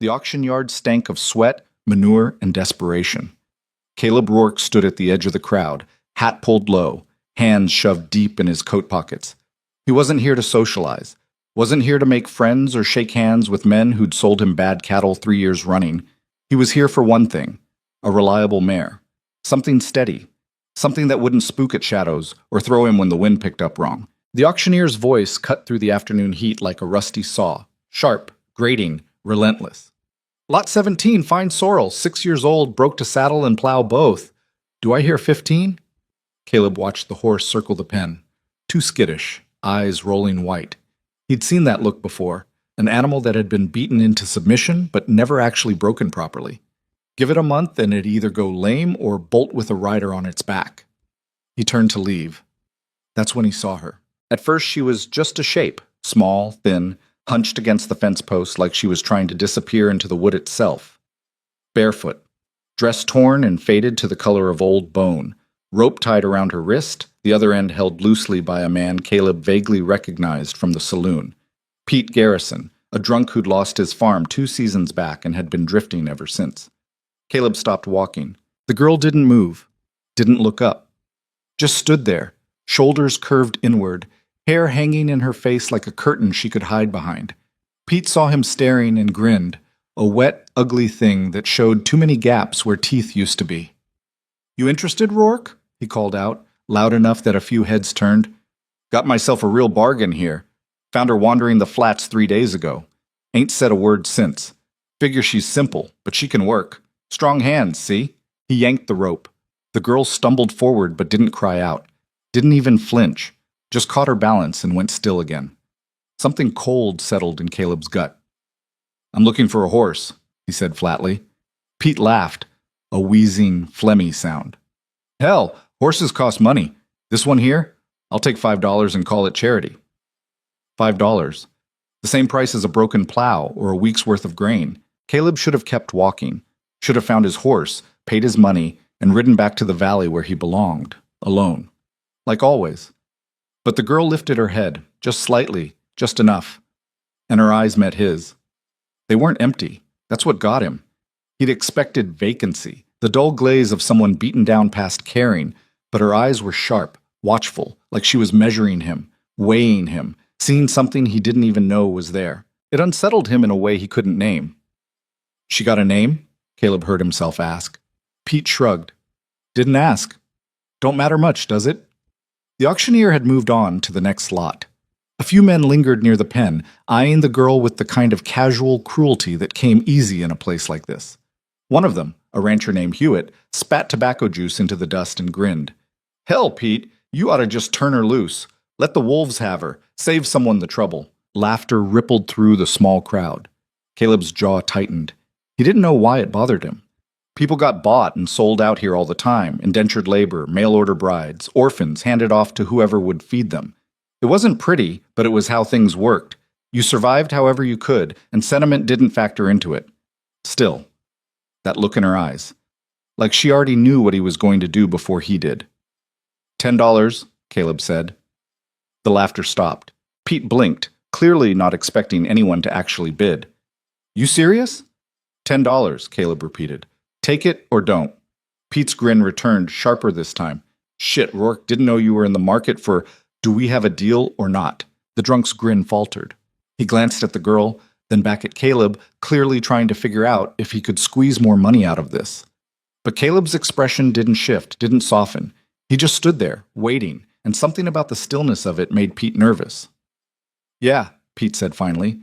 The auction yard stank of sweat, manure, and desperation. Caleb Rourke stood at the edge of the crowd, hat pulled low, hands shoved deep in his coat pockets. He wasn't here to socialize, wasn't here to make friends or shake hands with men who'd sold him bad cattle 3 years running. He was here for one thing, a reliable mare. Something steady. Something that wouldn't spook at shadows or throw him when the wind picked up wrong. The auctioneer's voice cut through the afternoon heat like a rusty saw. Sharp, grating, relentless. Lot 17, fine sorrel, 6 years old, broke to saddle and plow both. Do I hear 15? Caleb watched the horse circle the pen. Too skittish, eyes rolling white. He'd seen that look before, an animal that had been beaten into submission but never actually broken properly. Give it a month and it'd either go lame or bolt with a rider on its back. He turned to leave. That's when he saw her. At first she was just a shape, small, thin, hunched against the fence post like she was trying to disappear into the wood itself. Barefoot, dress torn and faded to the color of old bone, rope tied around her wrist, the other end held loosely by a man Caleb vaguely recognized from the saloon. Pete Garrison, a drunk who'd lost his farm 2 seasons back and had been drifting ever since. Caleb stopped walking. The girl didn't move, didn't look up. Just stood there, shoulders curved inward, hair hanging in her face like a curtain she could hide behind. Pete saw him staring and grinned, a wet, ugly thing that showed too many gaps where teeth used to be. "You interested, Rourke?" he called out, loud enough that a few heads turned. "Got myself a real bargain here. Found her wandering the flats 3 days ago. Ain't said a word since. Figure she's simple, but she can work. Strong hands, see?" He yanked the rope. The girl stumbled forward but didn't cry out. Didn't even flinch. Just caught her balance and went still again. Something cold settled in Caleb's gut. "I'm looking for a horse," he said flatly. Pete laughed, a wheezing, phlegmy sound. "Hell, horses cost money. This one here? I'll take $5 and call it charity." $5. The same price as a broken plow or a week's worth of grain. Caleb should have kept walking. Should have found his horse, paid his money, and ridden back to the valley where he belonged, alone. Like always. But the girl lifted her head, just slightly, just enough, and her eyes met his. They weren't empty. That's what got him. He'd expected vacancy, the dull glaze of someone beaten down past caring, but her eyes were sharp, watchful, like she was measuring him, weighing him, seeing something he didn't even know was there. It unsettled him in a way he couldn't name. "She got a name?" Caleb heard himself ask. Pete shrugged. "Didn't ask. Don't matter much, does it?" The auctioneer had moved on to the next lot. A few men lingered near the pen, eyeing the girl with the kind of casual cruelty that came easy in a place like this. One of them, a rancher named Hewitt, spat tobacco juice into the dust and grinned. "Hell, Pete, you ought to just turn her loose. Let the wolves have her. Save someone the trouble." Laughter rippled through the small crowd. Caleb's jaw tightened. He didn't know why it bothered him. People got bought and sold out here all the time, indentured labor, mail-order brides, orphans handed off to whoever would feed them. It wasn't pretty, but it was how things worked. You survived however you could, and sentiment didn't factor into it. Still, that look in her eyes. Like she already knew what he was going to do before he did. $10, Caleb said. The laughter stopped. Pete blinked, clearly not expecting anyone to actually bid. "You serious?" $10, Caleb repeated. "Take it or don't." Pete's grin returned, sharper this time. "Shit, Rourke, didn't know you were in the market for, do we have a deal or not?" The drunk's grin faltered. He glanced at the girl, then back at Caleb, clearly trying to figure out if he could squeeze more money out of this. But Caleb's expression didn't shift, didn't soften. He just stood there, waiting, and something about the stillness of it made Pete nervous. "Yeah," Pete said finally.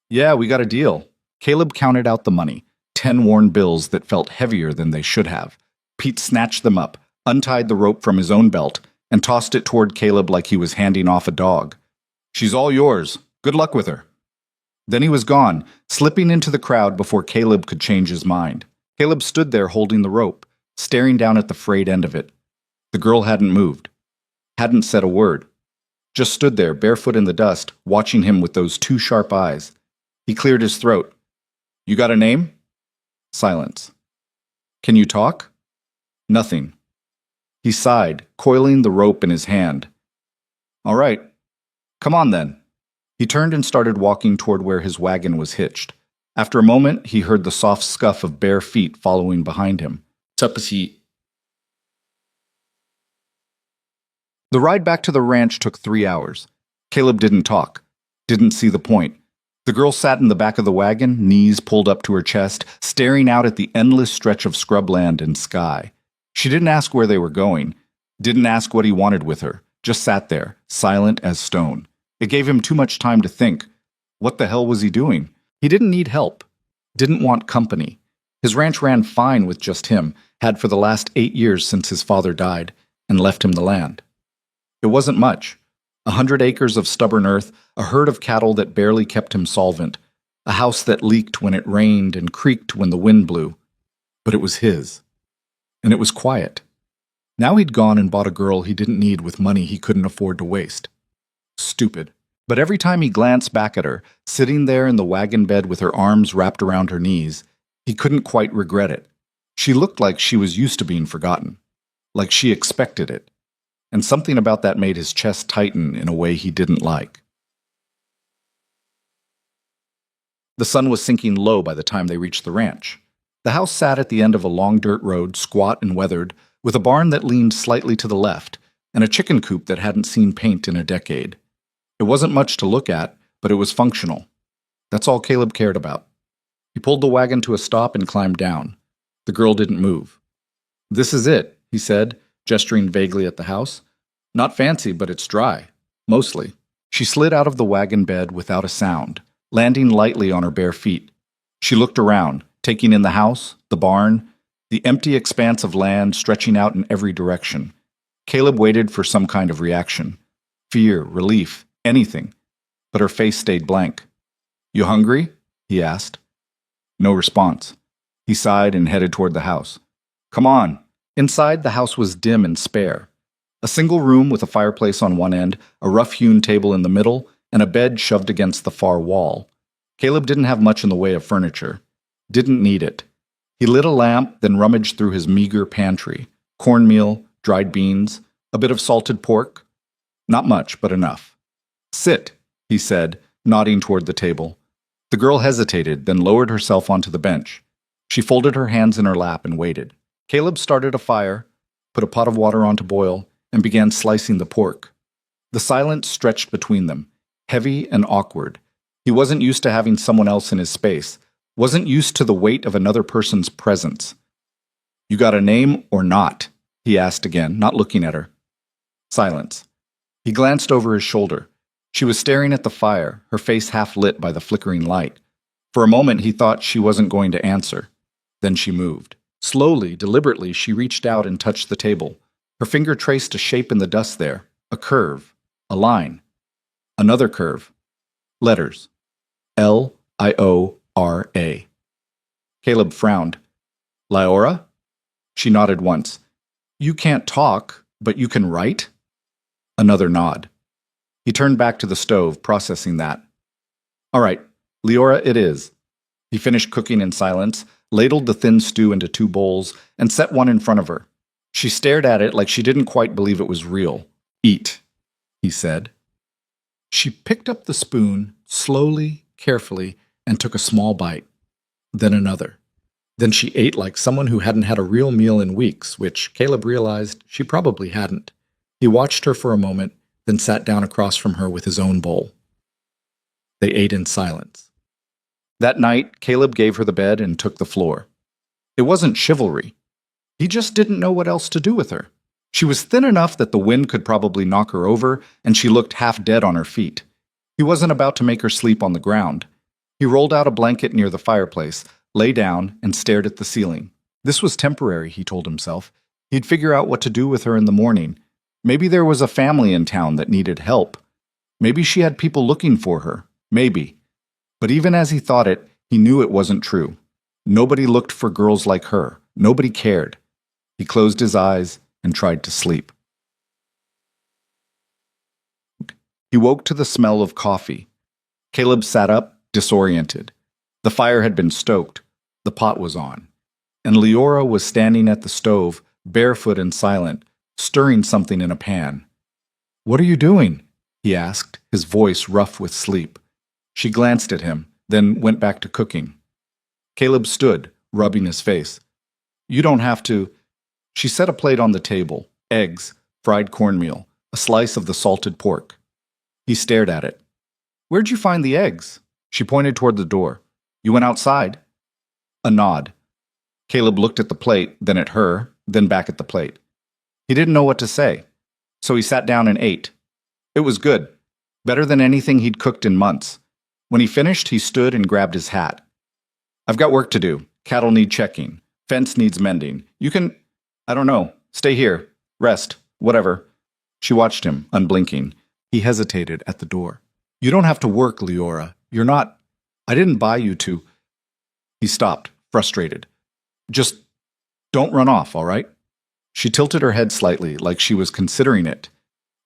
"Yeah, we got a deal." Caleb counted out the money. 10 worn bills that felt heavier than they should have. Pete snatched them up, untied the rope from his own belt, and tossed it toward Caleb like he was handing off a dog. "She's all yours. Good luck with her." Then he was gone, slipping into the crowd before Caleb could change his mind. Caleb stood there holding the rope, staring down at the frayed end of it. The girl hadn't moved, hadn't said a word, just stood there barefoot in the dust, watching him with those 2 sharp eyes. He cleared his throat. "You got a name?" Silence. "Can you talk?" Nothing. He sighed, coiling the rope in his hand. "All right. Come on then." He turned and started walking toward where his wagon was hitched. After a moment, he heard the soft scuff of bare feet following behind him. The ride back to the ranch took 3 hours. Caleb didn't talk, didn't see the point. The girl sat in the back of the wagon, knees pulled up to her chest, staring out at the endless stretch of scrubland and sky. She didn't ask where they were going, didn't ask what he wanted with her, just sat there, silent as stone. It gave him too much time to think. What the hell was he doing? He didn't need help, didn't want company. His ranch ran fine with just him, had for the last 8 years since his father died, and left him the land. It wasn't much. 100 acres of stubborn earth, a herd of cattle that barely kept him solvent, a house that leaked when it rained and creaked when the wind blew. But it was his. And it was quiet. Now he'd gone and bought a girl he didn't need with money he couldn't afford to waste. Stupid. But every time he glanced back at her, sitting there in the wagon bed with her arms wrapped around her knees, he couldn't quite regret it. She looked like she was used to being forgotten, like she expected it. And something about that made his chest tighten in a way he didn't like. The sun was sinking low by the time they reached the ranch. The house sat at the end of a long dirt road, squat and weathered, with a barn that leaned slightly to the left, and a chicken coop that hadn't seen paint in a decade. It wasn't much to look at, but it was functional. That's all Caleb cared about. He pulled the wagon to a stop and climbed down. The girl didn't move. "This is it," he said, gesturing vaguely at the house. "Not fancy, but it's dry. Mostly." She slid out of the wagon bed without a sound, landing lightly on her bare feet. She looked around, taking in the house, the barn, the empty expanse of land stretching out in every direction. Caleb waited for some kind of reaction. Fear, relief, anything. But her face stayed blank. "You hungry?" he asked. No response. He sighed and headed toward the house. "Come on." Inside, the house was dim and spare. A single room with a fireplace on one end, a rough-hewn table in the middle, and a bed shoved against the far wall. Caleb didn't have much in the way of furniture. Didn't need it. He lit a lamp, then rummaged through his meager pantry. Cornmeal, dried beans, a bit of salted pork. Not much, but enough. "Sit," he said, nodding toward the table. The girl hesitated, then lowered herself onto the bench. She folded her hands in her lap and waited. Caleb started a fire, put a pot of water on to boil, and began slicing the pork. The silence stretched between them, heavy and awkward. He wasn't used to having someone else in his space, wasn't used to the weight of another person's presence. "You got a name or not?" he asked again, not looking at her. Silence. He glanced over his shoulder. She was staring at the fire, her face half lit by the flickering light. For a moment he thought she wasn't going to answer. Then she moved. Slowly, deliberately, she reached out and touched the table. Her finger traced a shape in the dust there, a curve, a line. Another curve. Letters. Liora. Caleb frowned. "Liora?" She nodded once. "You can't talk, but you can write?" Another nod. He turned back to the stove, processing that. "All right, Leora it is." He finished cooking in silence, ladled the thin stew into 2 bowls, and set one in front of her. She stared at it like she didn't quite believe it was real. "Eat," he said. She picked up the spoon, slowly, carefully, and took a small bite. Then another. Then she ate like someone who hadn't had a real meal in weeks, which Caleb realized she probably hadn't. He watched her for a moment, then sat down across from her with his own bowl. They ate in silence. That night, Caleb gave her the bed and took the floor. It wasn't chivalry. He just didn't know what else to do with her. She was thin enough that the wind could probably knock her over, and she looked half dead on her feet. He wasn't about to make her sleep on the ground. He rolled out a blanket near the fireplace, lay down, and stared at the ceiling. This was temporary, he told himself. He'd figure out what to do with her in the morning. Maybe there was a family in town that needed help. Maybe she had people looking for her. Maybe. But even as he thought it, he knew it wasn't true. Nobody looked for girls like her. Nobody cared. He closed his eyes and tried to sleep. He woke to the smell of coffee. Caleb sat up, disoriented. The fire had been stoked. The pot was on. And Leora was standing at the stove, barefoot and silent, stirring something in a pan. "What are you doing?" he asked, his voice rough with sleep. She glanced at him, then went back to cooking. Caleb stood, rubbing his face. You don't have to. She set a plate on the table, eggs, fried cornmeal, a slice of the salted pork. He stared at it. Where'd you find the eggs? She pointed toward the door. You went outside? A nod. Caleb looked at the plate, then at her, then back at the plate. He didn't know what to say, so he sat down and ate. It was good, better than anything he'd cooked in months. When he finished, he stood and grabbed his hat. I've got work to do. Cattle need checking. Fence needs mending. You can, I don't know, stay here, rest, whatever. She watched him, unblinking. He hesitated at the door. You don't have to work, Leora. You're not. I didn't buy you to. He stopped, frustrated. Just don't run off, all right? She tilted her head slightly, like she was considering it.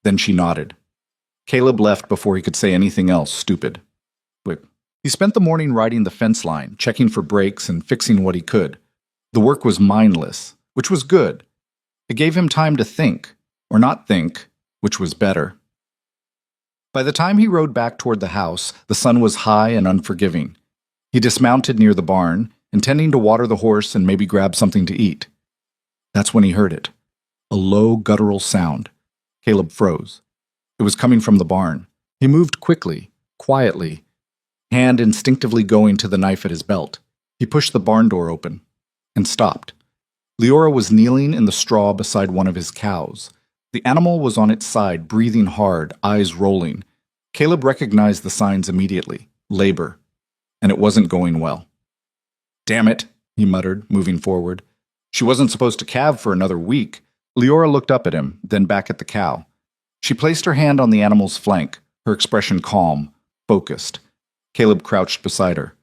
Then she nodded. Caleb left before he could say anything else stupid. He spent the morning riding the fence line, checking for breaks and fixing what he could. The work was mindless, which was good. It gave him time to think, or not think, which was better. By the time he rode back toward the house, the sun was high and unforgiving. He dismounted near the barn, intending to water the horse and maybe grab something to eat. That's when he heard it. A low, guttural sound. Caleb froze. It was coming from the barn. He moved quickly, quietly, hand instinctively going to the knife at his belt. He pushed the barn door open and stopped. Leora was kneeling in the straw beside one of his cows. The animal was on its side, breathing hard, eyes rolling. Caleb recognized the signs immediately. Labor. And it wasn't going well. Damn it, he muttered, moving forward. She wasn't supposed to calve for another week. Leora looked up at him, then back at the cow. She placed her hand on the animal's flank, her expression calm, focused. Caleb crouched beside her.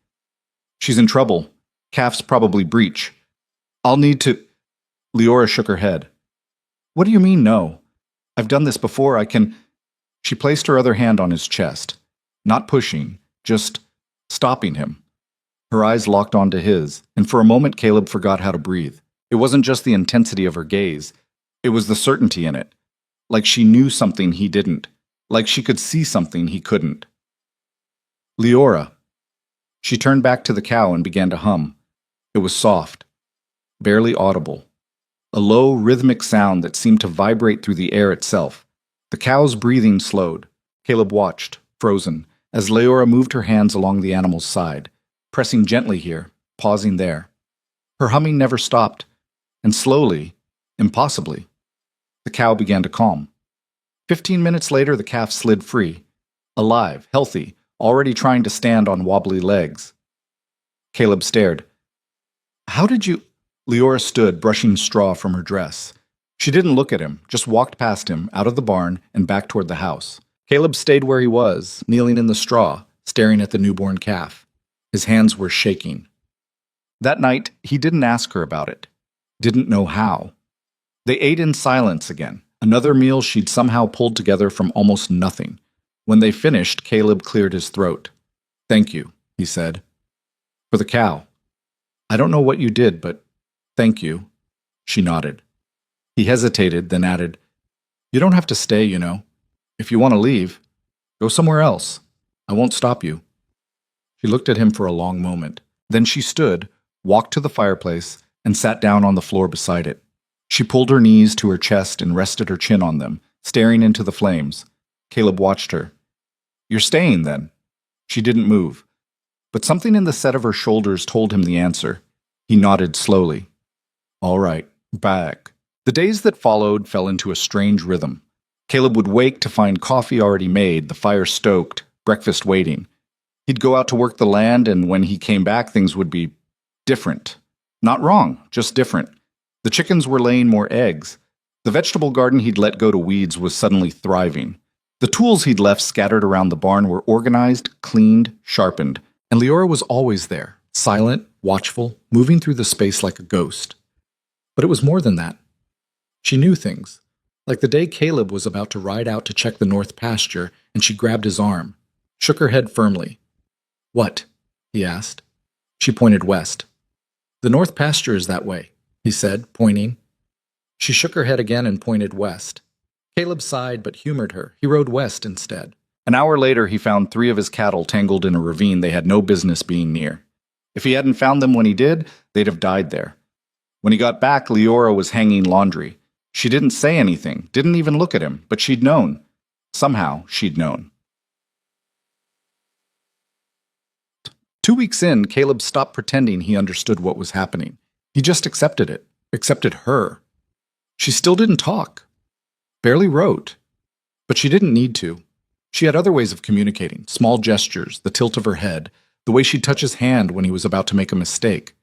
She's in trouble. Calf's probably breech. I'll need to... Leora shook her head. What do you mean, no? I've done this before, I can... She placed her other hand on his chest. Not pushing, just stopping him. Her eyes locked onto his, and for a moment Caleb forgot how to breathe. It wasn't just the intensity of her gaze. It was the certainty in it. Like she knew something he didn't. Like she could see something he couldn't. Leora. She turned back to the cow and began to hum. It was soft, barely audible. A low, rhythmic sound that seemed to vibrate through the air itself. The cow's breathing slowed. Caleb watched, frozen, as Leora moved her hands along the animal's side, pressing gently here, pausing there. Her humming never stopped, and slowly, impossibly, the cow began to calm. 15 minutes later, the calf slid free, alive, healthy, already trying to stand on wobbly legs. Caleb stared. How did you... Leora stood, brushing straw from her dress. She didn't look at him, just walked past him, out of the barn, and back toward the house. Caleb stayed where he was, kneeling in the straw, staring at the newborn calf. His hands were shaking. That night, he didn't ask her about it. Didn't know how. They ate in silence again, another meal she'd somehow pulled together from almost nothing. When they finished, Caleb cleared his throat. Thank you, he said. For the cow. I don't know what you did, but thank you. She nodded. He hesitated, then added, You don't have to stay, you know. If you want to leave, go somewhere else. I won't stop you. She looked at him for a long moment. Then she stood, walked to the fireplace, and sat down on the floor beside it. She pulled her knees to her chest and rested her chin on them, staring into the flames. Caleb watched her. You're staying, then? She didn't move. But something in the set of her shoulders told him the answer. He nodded slowly. All right, back. The days that followed fell into a strange rhythm. Caleb would wake to find coffee already made, the fire stoked, breakfast waiting. He'd go out to work the land, and when he came back, things would be different. Not wrong, just different. The chickens were laying more eggs. The vegetable garden he'd let go to weeds was suddenly thriving. The tools he'd left scattered around the barn were organized, cleaned, sharpened, and Leora was always there, silent, watchful, moving through the space like a ghost. But it was more than that. She knew things, like the day Caleb was about to ride out to check the north pasture, and she grabbed his arm, shook her head firmly. What? He asked. She pointed west. The north pasture is that way, he said, pointing. She shook her head again and pointed west. Caleb sighed but humored her. He rode west instead. An hour later, he found 3 of his cattle tangled in a ravine they had no business being near. If he hadn't found them when he did, they'd have died there. When he got back, Leora was hanging laundry. She didn't say anything, didn't even look at him, but she'd known. Somehow, she'd known. 2 weeks in, Caleb stopped pretending he understood what was happening. He just accepted it, accepted her. She still didn't talk, barely wrote, but she didn't need to. She had other ways of communicating, small gestures, the tilt of her head, the way she'd touch his hand when he was about to make a mistake.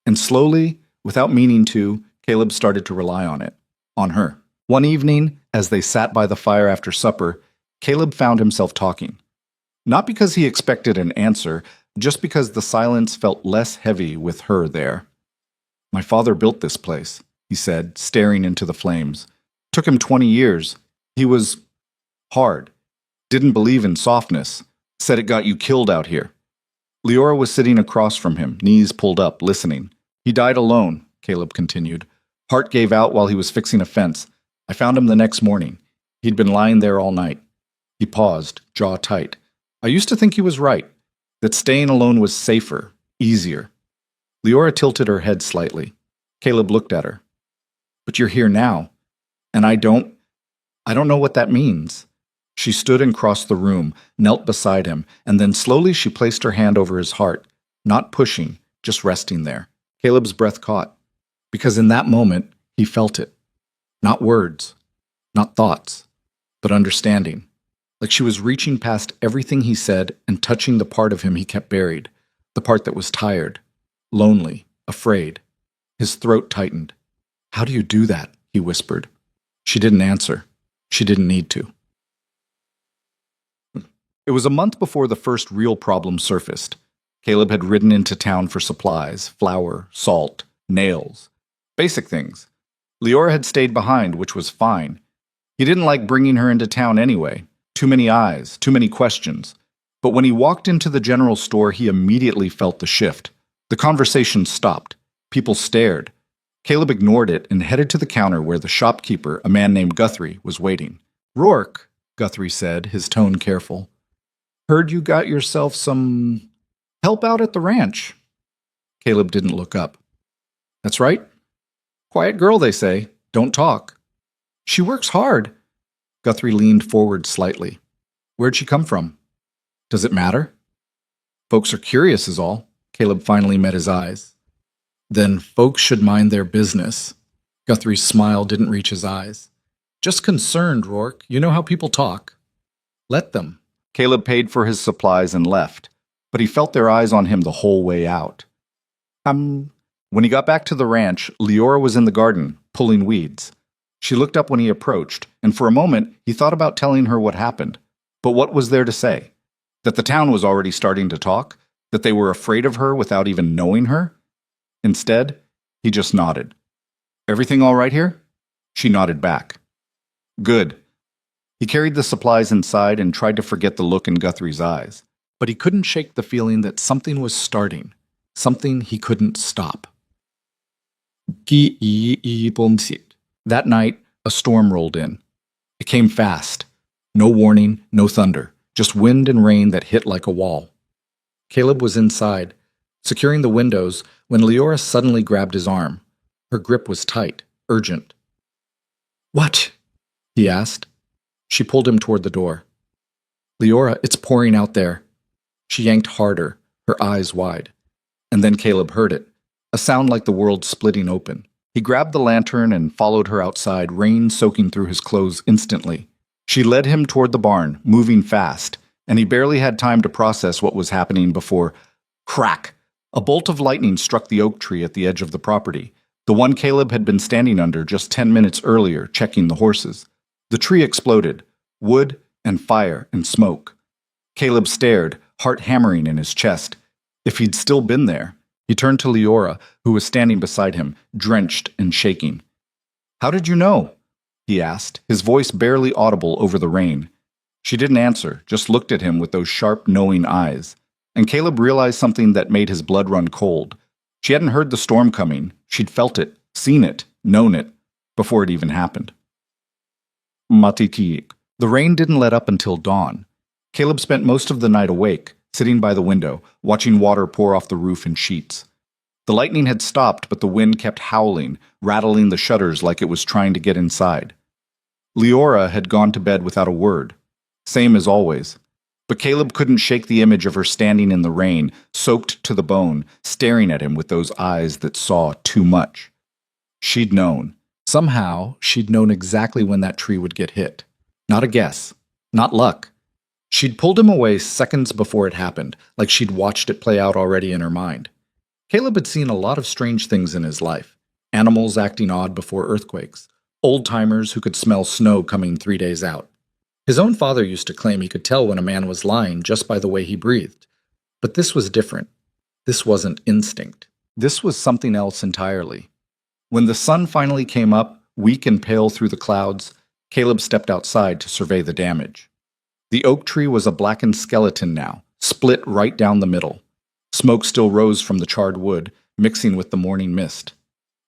And slowly, without meaning to, Caleb started to rely on it, on her. One evening, as they sat by the fire after supper, Caleb found himself talking. Not because he expected an answer, just because the silence felt less heavy with her there. "My father built this place," he said, staring into the flames. "Took him 20 years. He was hard. Didn't believe in softness. Said it got you killed out here." Leora was sitting across from him, knees pulled up, listening. "He died alone," Caleb continued. "Heart gave out while he was fixing a fence. I found him the next morning. He'd been lying there all night." He paused, jaw tight. "I used to think he was right, that staying alone was safer, easier." Leora tilted her head slightly. Caleb looked at her. "But you're here now, and I don't know what that means." She stood and crossed the room, knelt beside him, and then slowly she placed her hand over his heart, not pushing, just resting there. Caleb's breath caught, because in that moment, he felt it. Not words, not thoughts, but understanding. Like she was reaching past everything he said and touching the part of him he kept buried, the part that was tired, lonely, afraid. His throat tightened. "How do you do that?" he whispered. She didn't answer. She didn't need to. It was a month before the first real problem surfaced. Caleb had ridden into town for supplies, flour, salt, nails. Basic things. Leora had stayed behind, which was fine. He didn't like bringing her into town anyway. Too many eyes, too many questions. But when he walked into the general store, he immediately felt the shift. The conversation stopped. People stared. Caleb ignored it and headed to the counter where the shopkeeper, a man named Guthrie, was waiting. "Rourke," Guthrie said, his tone careful. "Heard you got yourself some help out at the ranch." Caleb didn't look up. "That's right. Quiet girl, they say. Don't talk." "She works hard." Guthrie leaned forward slightly. "Where'd she come from?" "Does it matter?" "Folks are curious is all." Caleb finally met his eyes. "Then folks should mind their business." Guthrie's smile didn't reach his eyes. "Just concerned, Rourke. You know how people talk." "Let them." Caleb paid for his supplies and left, but he felt their eyes on him the whole way out. When he got back to the ranch, Leora was in the garden, pulling weeds. She looked up when he approached, and for a moment he thought about telling her what happened. But what was there to say? That the town was already starting to talk? That they were afraid of her without even knowing her? Instead, he just nodded. "Everything all right here?" She nodded back. "Good." He carried the supplies inside and tried to forget the look in Guthrie's eyes. But he couldn't shake the feeling that something was starting, something he couldn't stop. That night, a storm rolled in. It came fast. No warning, no thunder, just wind and rain that hit like a wall. Caleb was inside, securing the windows, when Leora suddenly grabbed his arm. Her grip was tight, urgent. "What?" he asked. She pulled him toward the door. "Leora, it's pouring out there." She yanked harder, her eyes wide. And then Caleb heard it, a sound like the world splitting open. He grabbed the lantern and followed her outside, rain soaking through his clothes instantly. She led him toward the barn, moving fast, and he barely had time to process what was happening before, crack! A bolt of lightning struck the oak tree at the edge of the property, the one Caleb had been standing under just 10 minutes earlier, checking the horses. The tree exploded, wood and fire and smoke. Caleb stared, heart hammering in his chest. If he'd still been there. He turned to Leora, who was standing beside him, drenched and shaking. "How did you know?" he asked, his voice barely audible over the rain. She didn't answer, just looked at him with those sharp, knowing eyes. And Caleb realized something that made his blood run cold. She hadn't heard the storm coming. She'd felt it, seen it, known it, before it even happened. Matiki. The rain didn't let up until dawn. Caleb spent most of the night awake, sitting by the window, watching water pour off the roof in sheets. The lightning had stopped, but the wind kept howling, rattling the shutters like it was trying to get inside. Leora had gone to bed without a word, same as always. But Caleb couldn't shake the image of her standing in the rain, soaked to the bone, staring at him with those eyes that saw too much. She'd known. Somehow, she'd known exactly when that tree would get hit. Not a guess. Not luck. She'd pulled him away seconds before it happened, like she'd watched it play out already in her mind. Caleb had seen a lot of strange things in his life. Animals acting odd before earthquakes. Old-timers who could smell snow coming 3 days out. His own father used to claim he could tell when a man was lying just by the way he breathed. But this was different. This wasn't instinct. This was something else entirely. When the sun finally came up, weak and pale through the clouds, Caleb stepped outside to survey the damage. The oak tree was a blackened skeleton now, split right down the middle. Smoke still rose from the charred wood, mixing with the morning mist.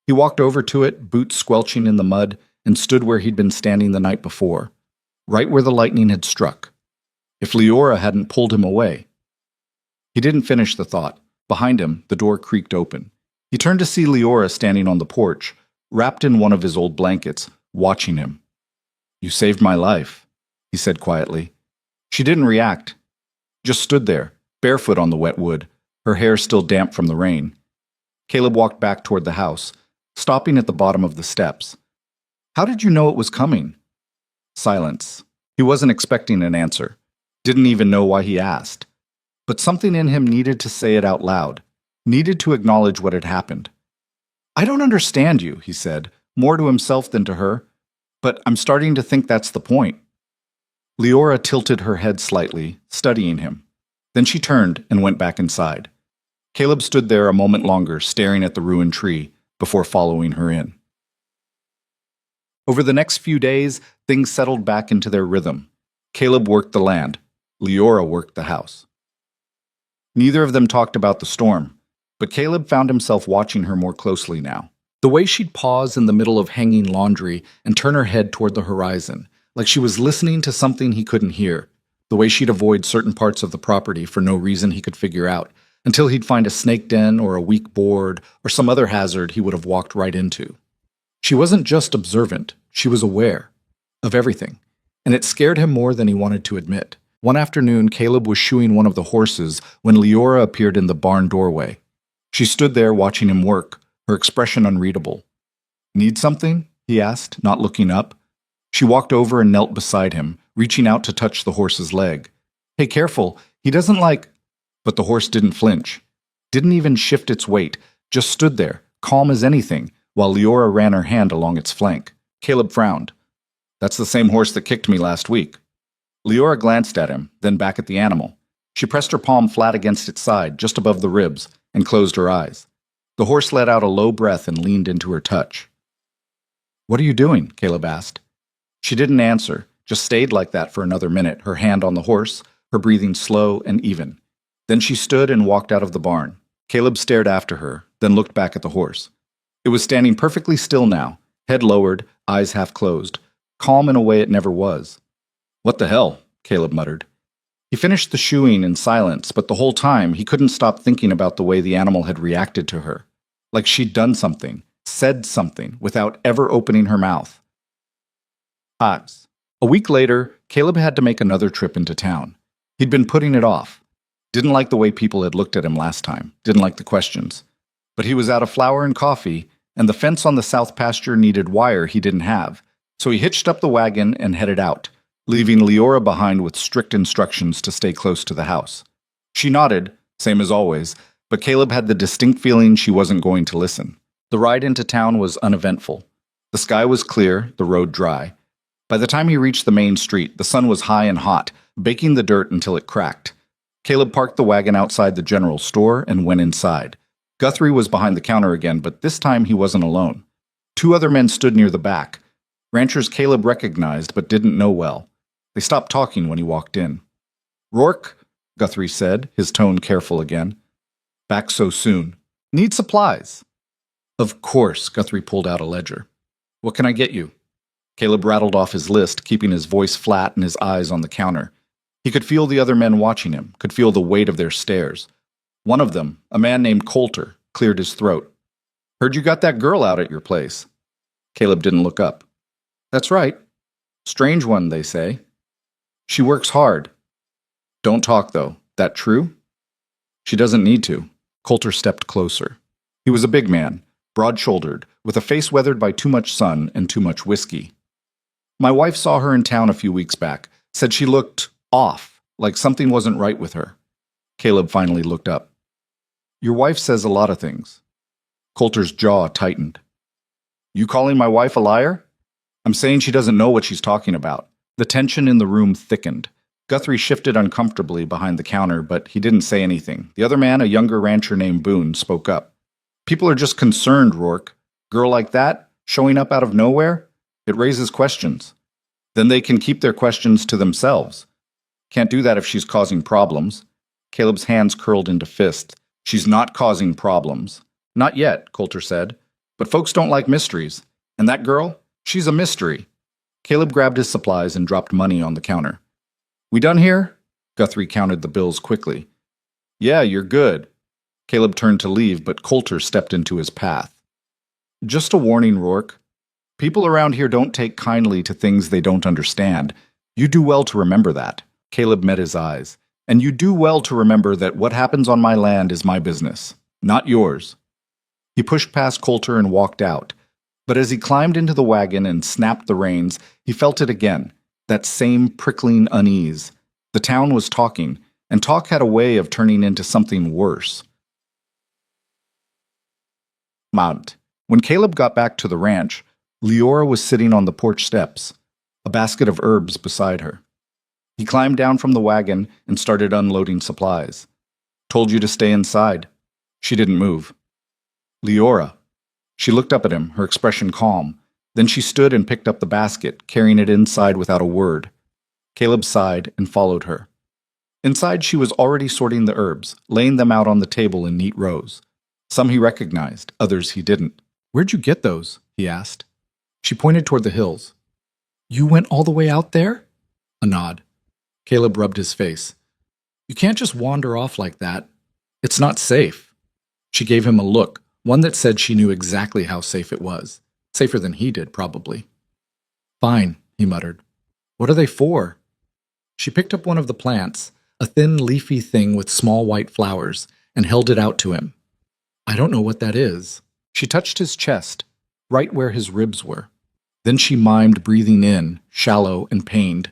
He walked over to it, boots squelching in the mud, and stood where he'd been standing the night before, right where the lightning had struck. If Leora hadn't pulled him away. He didn't finish the thought. Behind him, the door creaked open. He turned to see Leora standing on the porch, wrapped in one of his old blankets, watching him. "You saved my life," he said quietly. She didn't react, just stood there, barefoot on the wet wood, her hair still damp from the rain. Caleb walked back toward the house, stopping at the bottom of the steps. "How did you know it was coming?" Silence. He wasn't expecting an answer, didn't even know why he asked. But something in him needed to say it out loud, needed to acknowledge what had happened. "I don't understand you," he said, more to himself than to her, "but I'm starting to think that's the point." Leora tilted her head slightly, studying him. Then she turned and went back inside. Caleb stood there a moment longer, staring at the ruined tree, before following her in. Over the next few days, things settled back into their rhythm. Caleb worked the land. Leora worked the house. Neither of them talked about the storm, but Caleb found himself watching her more closely now. The way she'd pause in the middle of hanging laundry and turn her head toward the horizon, like she was listening to something he couldn't hear. The way she'd avoid certain parts of the property for no reason he could figure out, until he'd find a snake den or a weak board or some other hazard he would have walked right into. She wasn't just observant, she was aware of everything, and it scared him more than he wanted to admit. One afternoon, Caleb was shoeing one of the horses when Leora appeared in the barn doorway. She stood there watching him work, her expression unreadable. "Need something?" he asked, not looking up. She walked over and knelt beside him, reaching out to touch the horse's leg. "Hey, careful, he doesn't like—" But the horse didn't flinch, didn't even shift its weight, just stood there, calm as anything, while Leora ran her hand along its flank. Caleb frowned. "That's the same horse that kicked me last week." Leora glanced at him, then back at the animal. She pressed her palm flat against its side, just above the ribs, and closed her eyes. The horse let out a low breath and leaned into her touch. "What are you doing?" Caleb asked. She didn't answer, just stayed like that for another minute, her hand on the horse, her breathing slow and even. Then she stood and walked out of the barn. Caleb stared after her, then looked back at the horse. It was standing perfectly still now, head lowered, eyes half closed, calm in a way it never was. "What the hell?" Caleb muttered. He finished the shoeing in silence, but the whole time he couldn't stop thinking about the way the animal had reacted to her. Like she'd done something, said something, without ever opening her mouth. Eyes. A week later, Caleb had to make another trip into town. He'd been putting it off. Didn't like the way people had looked at him last time, didn't like the questions. But he was out of flour and coffee, and the fence on the south pasture needed wire he didn't have, so he hitched up the wagon and headed out, leaving Leora behind with strict instructions to stay close to the house. She nodded, same as always, but Caleb had the distinct feeling she wasn't going to listen. The ride into town was uneventful. The sky was clear, the road dry. By the time he reached the main street, the sun was high and hot, baking the dirt until it cracked. Caleb parked the wagon outside the general store and went inside. Guthrie was behind the counter again, but this time he wasn't alone. 2 other men stood near the back. Ranchers Caleb recognized but didn't know well. They stopped talking when he walked in. "Rourke," Guthrie said, his tone careful again. "Back so soon. Need supplies." "Of course," Guthrie pulled out a ledger. "What can I get you?" Caleb rattled off his list, keeping his voice flat and his eyes on the counter. He could feel the other men watching him, could feel the weight of their stares. One of them, a man named Coulter, cleared his throat. "Heard you got that girl out at your place." Caleb didn't look up. "That's right. Strange one, they say. She works hard. Don't talk, though. That true?" "She doesn't need to." Coulter stepped closer. He was a big man, broad-shouldered, with a face weathered by too much sun and too much whiskey. "My wife saw her in town a few weeks back. Said she looked off, like something wasn't right with her." Caleb finally looked up. "Your wife says a lot of things." Coulter's jaw tightened. "You calling my wife a liar?" "I'm saying she doesn't know what she's talking about." The tension in the room thickened. Guthrie shifted uncomfortably behind the counter, but he didn't say anything. The other man, a younger rancher named Boone, spoke up. "People are just concerned, Rourke. Girl like that, showing up out of nowhere? It raises questions. Then they can keep their questions to themselves. Can't do that if she's causing problems." Caleb's hands curled into fists. "She's not causing problems." "Not yet," Coulter said. "But folks don't like mysteries. And that girl? She's a mystery." Caleb grabbed his supplies and dropped money on the counter. "We done here?" Guthrie counted the bills quickly. "Yeah, you're good." Caleb turned to leave, but Coulter stepped into his path. "Just a warning, Rourke. People around here don't take kindly to things they don't understand. You do well to remember that." Caleb met his eyes. "And you do well to remember that what happens on my land is my business, not yours." He pushed past Coulter and walked out. But as he climbed into the wagon and snapped the reins, he felt it again, that same prickling unease. The town was talking, and talk had a way of turning into something worse. Mount. When Caleb got back to the ranch, Leora was sitting on the porch steps, a basket of herbs beside her. He climbed down from the wagon and started unloading supplies. "Told you to stay inside." She didn't move. "Leora." She looked up at him, her expression calm. Then she stood and picked up the basket, carrying it inside without a word. Caleb sighed and followed her. Inside, she was already sorting the herbs, laying them out on the table in neat rows. Some he recognized, others he didn't. "Where'd you get those?" he asked. She pointed toward the hills. "You went all the way out there?" A nod. Caleb rubbed his face. "You can't just wander off like that. It's not safe." She gave him a look, one that said she knew exactly how safe it was. Safer than he did, probably. "Fine," he muttered. "What are they for?" She picked up one of the plants, a thin, leafy thing with small white flowers, and held it out to him. "I don't know what that is." She touched his chest, right where his ribs were. Then she mimed breathing in, shallow and pained.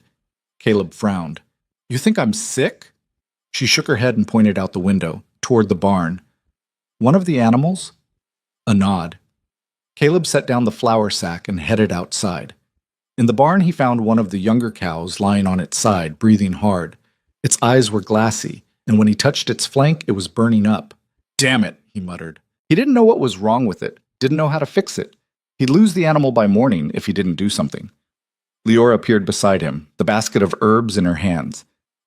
Caleb frowned. "You think I'm sick?" She shook her head and pointed out the window, toward the barn. "One of the animals?" A nod. Caleb set down the flour sack and headed outside. In the barn, he found one of the younger cows lying on its side, breathing hard. Its eyes were glassy, and when he touched its flank, it was burning up. "Damn it," he muttered. He didn't know what was wrong with it, didn't know how to fix it. He'd lose the animal by morning if he didn't do something. Leora appeared beside him, the basket of herbs in her hands.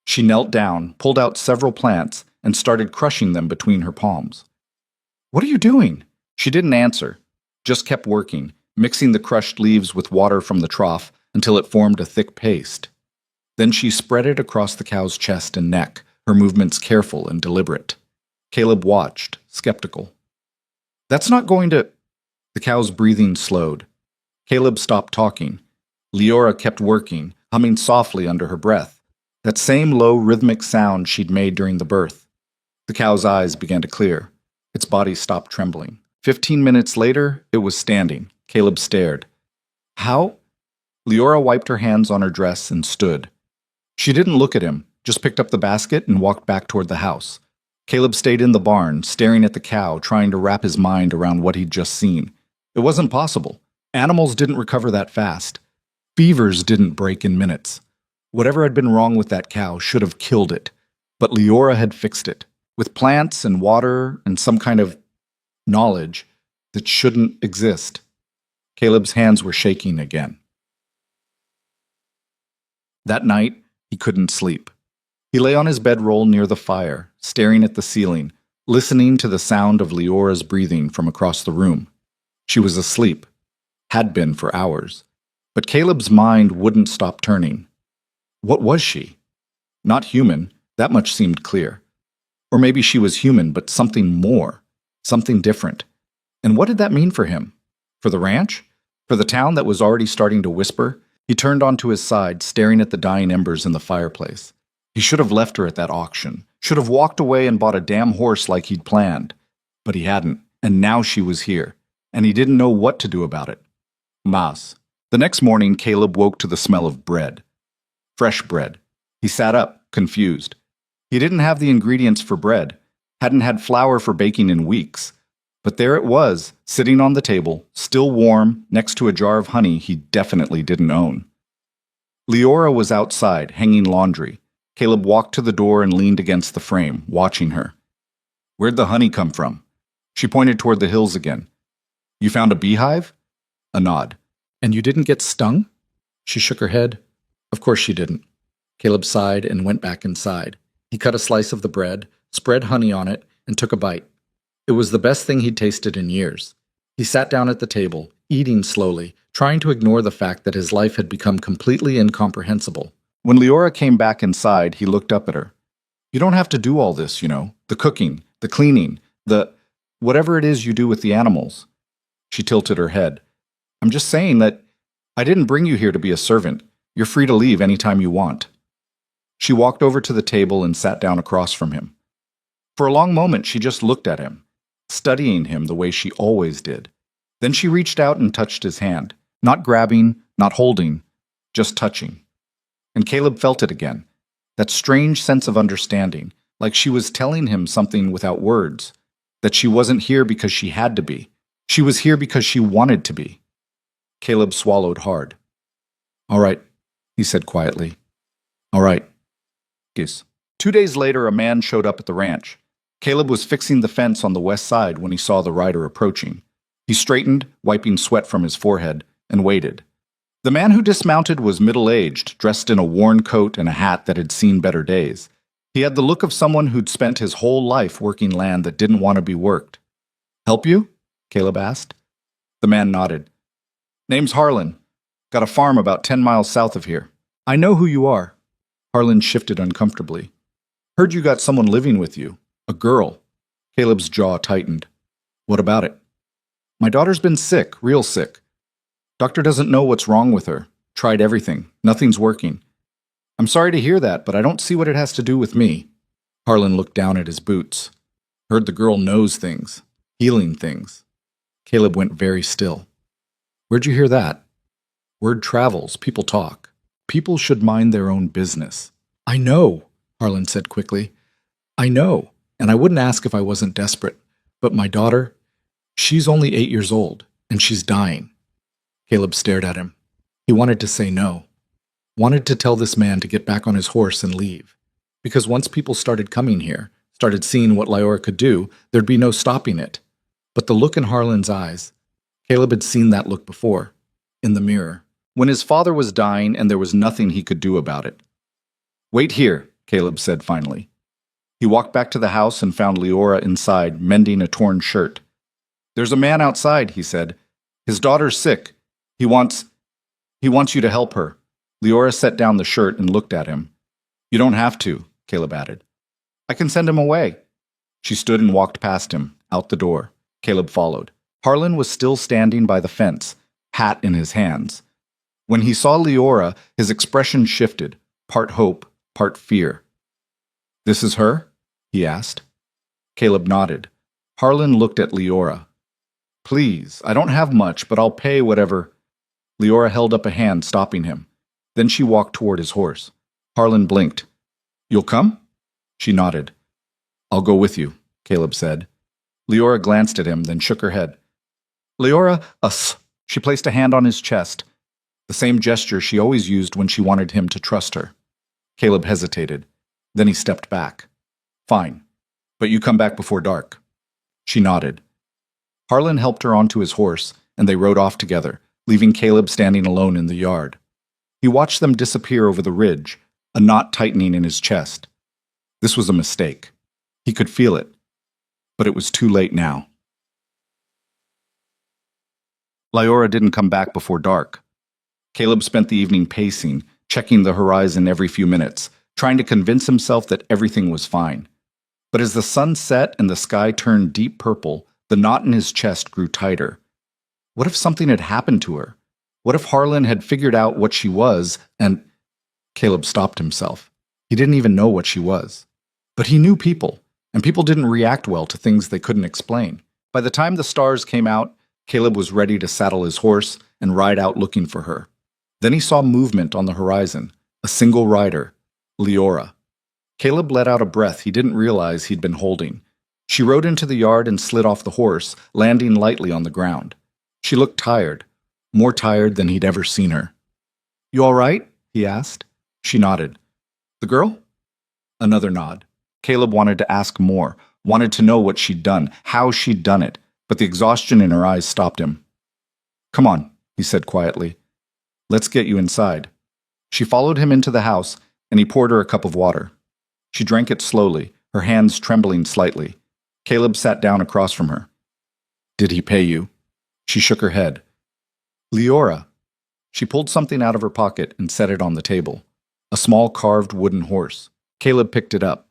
She knelt down, pulled out several plants, and started crushing them between her palms. "What are you doing?" She didn't answer, just kept working, mixing the crushed leaves with water from the trough until it formed a thick paste. Then she spread it across the cow's chest and neck, her movements careful and deliberate. Caleb watched, skeptical. "That's not going to—" The cow's breathing slowed. Caleb stopped talking. Leora kept working, humming softly under her breath, that same low rhythmic sound she'd made during the birth. The cow's eyes began to clear. Its body stopped trembling. 15 minutes later, it was standing. Caleb stared. "How?" Leora wiped her hands on her dress and stood. She didn't look at him, just picked up the basket and walked back toward the house. Caleb stayed in the barn, staring at the cow, trying to wrap his mind around what he'd just seen. It wasn't possible. Animals didn't recover that fast. Fevers didn't break in minutes. Whatever had been wrong with that cow should have killed it. But Leora had fixed it, with plants and water and some kind of knowledge that shouldn't exist. Caleb's hands were shaking again. That night, he couldn't sleep. He lay on his bedroll near the fire, staring at the ceiling, listening to the sound of Leora's breathing from across the room. She was asleep, had been for hours, but Caleb's mind wouldn't stop turning. What was she? Not human, that much seemed clear. Or maybe she was human, but something more, something different. And what did that mean for him? For the ranch? For the town that was already starting to whisper? He turned onto his side, staring at the dying embers in the fireplace. He should have left her at that auction, should have walked away and bought a damn horse like he'd planned. But he hadn't, and now she was here, and he didn't know what to do about it. Mas. The next morning, Caleb woke to the smell of bread. Fresh bread. He sat up, confused. He didn't have the ingredients for bread, hadn't had flour for baking in weeks. But there it was, sitting on the table, still warm, next to a jar of honey he definitely didn't own. Leora was outside, hanging laundry. Caleb walked to the door and leaned against the frame, watching her. Where'd the honey come from? She pointed toward the hills again. You found a beehive? A nod. And you didn't get stung? She shook her head. Of course she didn't. Caleb sighed and went back inside. He cut a slice of the bread, spread honey on it, and took a bite. It was the best thing he'd tasted in years. He sat down at the table, eating slowly, trying to ignore the fact that his life had become completely incomprehensible. When Leora came back inside, he looked up at her. You don't have to do all this, the cooking, the cleaning, whatever it is you do with the animals. She tilted her head. I'm just saying that I didn't bring you here to be a servant. You're free to leave anytime you want. She walked over to the table and sat down across from him. For a long moment, she just looked at him, studying him the way she always did. Then she reached out and touched his hand, not grabbing, not holding, just touching. And Caleb felt it again, that strange sense of understanding, like she was telling him something without words, that she wasn't here because she had to be. She was here because she wanted to be. Caleb swallowed hard. All right, he said quietly. All right. Yes. 2 days later, a man showed up at the ranch. Caleb was fixing the fence on the west side when he saw the rider approaching. He straightened, wiping sweat from his forehead, and waited. The man who dismounted was middle-aged, dressed in a worn coat and a hat that had seen better days. He had the look of someone who'd spent his whole life working land that didn't want to be worked. Help you? Caleb asked. The man nodded. Name's Harlan. Got a farm about 10 miles south of here. I know who you are. Harlan shifted uncomfortably. Heard you got someone living with you. A girl. Caleb's jaw tightened. What about it? My daughter's been sick, real sick. Doctor doesn't know what's wrong with her. Tried everything. Nothing's working. I'm sorry to hear that, but I don't see what it has to do with me. Harlan looked down at his boots. Heard the girl knows things. Healing things. Caleb went very still. Where'd you hear that? Word travels. People talk. People should mind their own business. I know, Harlan said quickly. I know, and I wouldn't ask if I wasn't desperate. But my daughter, she's only 8 years old, and she's dying. Caleb stared at him. He wanted to say no. Wanted to tell this man to get back on his horse and leave. Because once people started coming here, started seeing what Leora could do, there'd be no stopping it. But the look in Harlan's eyes, Caleb had seen that look before, in the mirror, when his father was dying and there was nothing he could do about it. Wait here, Caleb said finally. He walked back to the house and found Leora inside, mending a torn shirt. There's a man outside, he said. His daughter's sick. He wants you to help her. Leora set down the shirt and looked at him. You don't have to, Caleb added. I can send him away. She stood and walked past him, out the door. Caleb followed. Harlan was still standing by the fence, hat in his hands. When he saw Leora, his expression shifted, part hope, part fear. This is her? He asked. Caleb nodded. Harlan looked at Leora. Please, I don't have much, but I'll pay whatever. Leora held up a hand, stopping him. Then she walked toward his horse. Harlan blinked. You'll come? She nodded. I'll go with you, Caleb said. Leora glanced at him, then shook her head. Leora, us. She placed a hand on his chest, the same gesture she always used when she wanted him to trust her. Caleb hesitated. Then he stepped back. Fine, but you come back before dark. She nodded. Harlan helped her onto his horse, and they rode off together, leaving Caleb standing alone in the yard. He watched them disappear over the ridge, a knot tightening in his chest. This was a mistake. He could feel it, but it was too late now. Leora didn't come back before dark. Caleb spent the evening pacing, checking the horizon every few minutes, trying to convince himself that everything was fine. But as the sun set and the sky turned deep purple, the knot in his chest grew tighter. What if something had happened to her? What if Harlan had figured out what she was and... Caleb stopped himself. He didn't even know what she was. But he knew people, and people didn't react well to things they couldn't explain. By the time the stars came out, Caleb was ready to saddle his horse and ride out looking for her. Then he saw movement on the horizon, a single rider, Leora. Caleb let out a breath he didn't realize he'd been holding. She rode into the yard and slid off the horse, landing lightly on the ground. She looked tired, more tired than he'd ever seen her. "You all right?" he asked. She nodded. "The girl?" Another nod. Caleb wanted to ask more, wanted to know what she'd done, how she'd done it, but the exhaustion in her eyes stopped him. "Come on," he said quietly. "Let's get you inside." She followed him into the house, and he poured her a cup of water. She drank it slowly, her hands trembling slightly. Caleb sat down across from her. "Did he pay you?" She shook her head. "Leora." She pulled something out of her pocket and set it on the table. A small carved wooden horse. Caleb picked it up.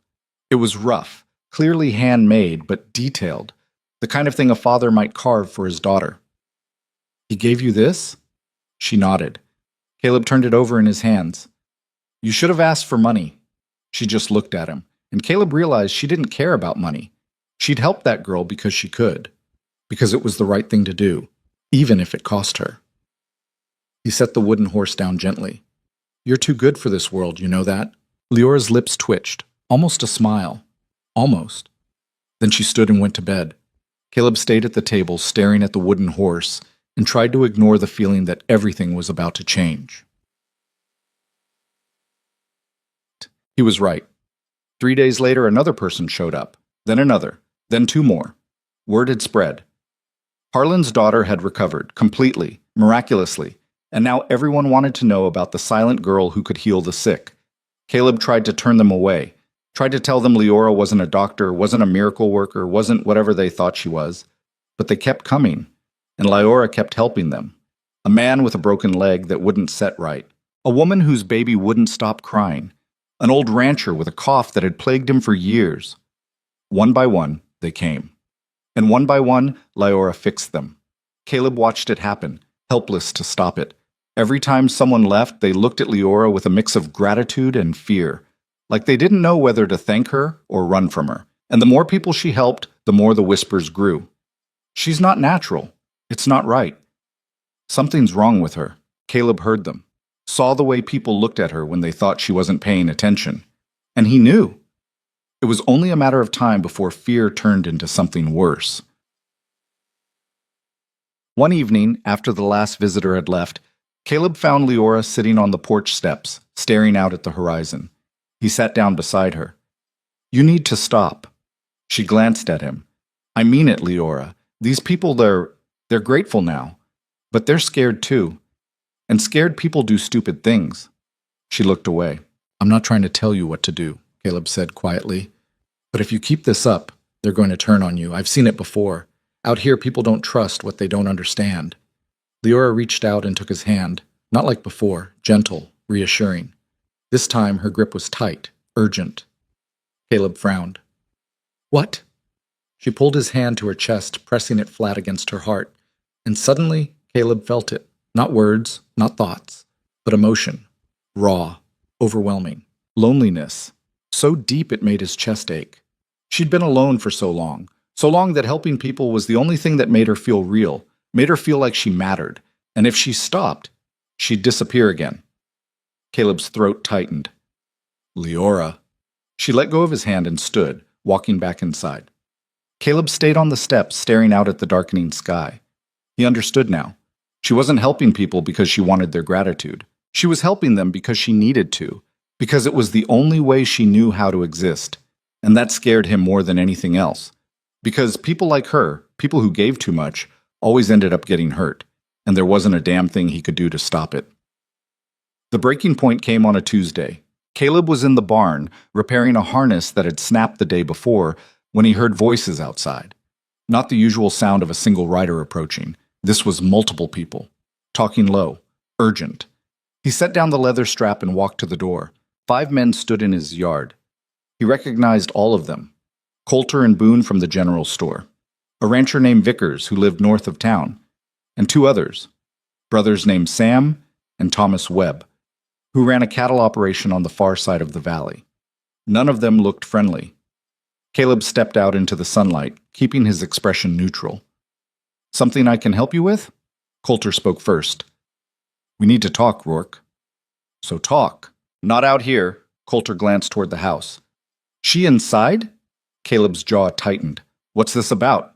It was rough, clearly handmade, but detailed. The kind of thing a father might carve for his daughter. "He gave you this?" She nodded. Caleb turned it over in his hands. "You should have asked for money." She just looked at him, and Caleb realized she didn't care about money. She'd helped that girl because she could, because it was the right thing to do, even if it cost her. He set the wooden horse down gently. "You're too good for this world, you know that?" Leora's lips twitched, almost a smile. Almost. Then she stood and went to bed. Caleb stayed at the table, staring at the wooden horse, and tried to ignore the feeling that everything was about to change. He was right. 3 days later, another person showed up, then another, then 2 more. Word had spread. Harlan's daughter had recovered, completely, miraculously, and now everyone wanted to know about the silent girl who could heal the sick. Caleb tried to turn them away, tried to tell them Leora wasn't a doctor, wasn't a miracle worker, wasn't whatever they thought she was. But they kept coming, and Leora kept helping them. A man with a broken leg that wouldn't set right. A woman whose baby wouldn't stop crying. An old rancher with a cough that had plagued him for years. One by one, they came. And one by one, Leora fixed them. Caleb watched it happen, helpless to stop it. Every time someone left, they looked at Leora with a mix of gratitude and fear, like they didn't know whether to thank her or run from her. And the more people she helped, the more the whispers grew. "She's not natural. It's not right. Something's wrong with her." Caleb heard them, saw the way people looked at her when they thought she wasn't paying attention. And he knew. It was only a matter of time before fear turned into something worse. One evening, after the last visitor had left, Caleb found Leora sitting on the porch steps, staring out at the horizon. He sat down beside her. "You need to stop." She glanced at him. "I mean it, Leora. These people, they're grateful now. But they're scared too. And scared people do stupid things." She looked away. "I'm not trying to tell you what to do," Caleb said quietly. "But if you keep this up, they're going to turn on you. I've seen it before. Out here, people don't trust what they don't understand." Leora reached out and took his hand, not like before, gentle, reassuring. This time, her grip was tight, urgent. Caleb frowned. "What?" She pulled his hand to her chest, pressing it flat against her heart. And suddenly, Caleb felt it. Not words, not thoughts, but emotion. Raw, overwhelming. Loneliness. So deep it made his chest ache. She'd been alone for so long that helping people was the only thing that made her feel real, made her feel like she mattered. And if she stopped, she'd disappear again. Caleb's throat tightened. "Leora." She let go of his hand and stood, walking back inside. Caleb stayed on the steps, staring out at the darkening sky. He understood now. She wasn't helping people because she wanted their gratitude. She was helping them because she needed to, because it was the only way she knew how to exist. And that scared him more than anything else. Because people like her, people who gave too much, always ended up getting hurt, and there wasn't a damn thing he could do to stop it. The breaking point came on a Tuesday. Caleb was in the barn, repairing a harness that had snapped the day before, when he heard voices outside. Not the usual sound of a single rider approaching. This was multiple people, talking low, urgent. He set down the leather strap and walked to the door. 5 men stood in his yard. He recognized all of them. Coulter and Boone from the general store, a rancher named Vickers who lived north of town, and 2 others, brothers named Sam and Thomas Webb, who ran a cattle operation on the far side of the valley. None of them looked friendly. Caleb stepped out into the sunlight, keeping his expression neutral. "Something I can help you with?" Coulter spoke first. "We need to talk, Rourke." "So talk." "Not out here." Coulter glanced toward the house. "She inside?" Caleb's jaw tightened. "What's this about?"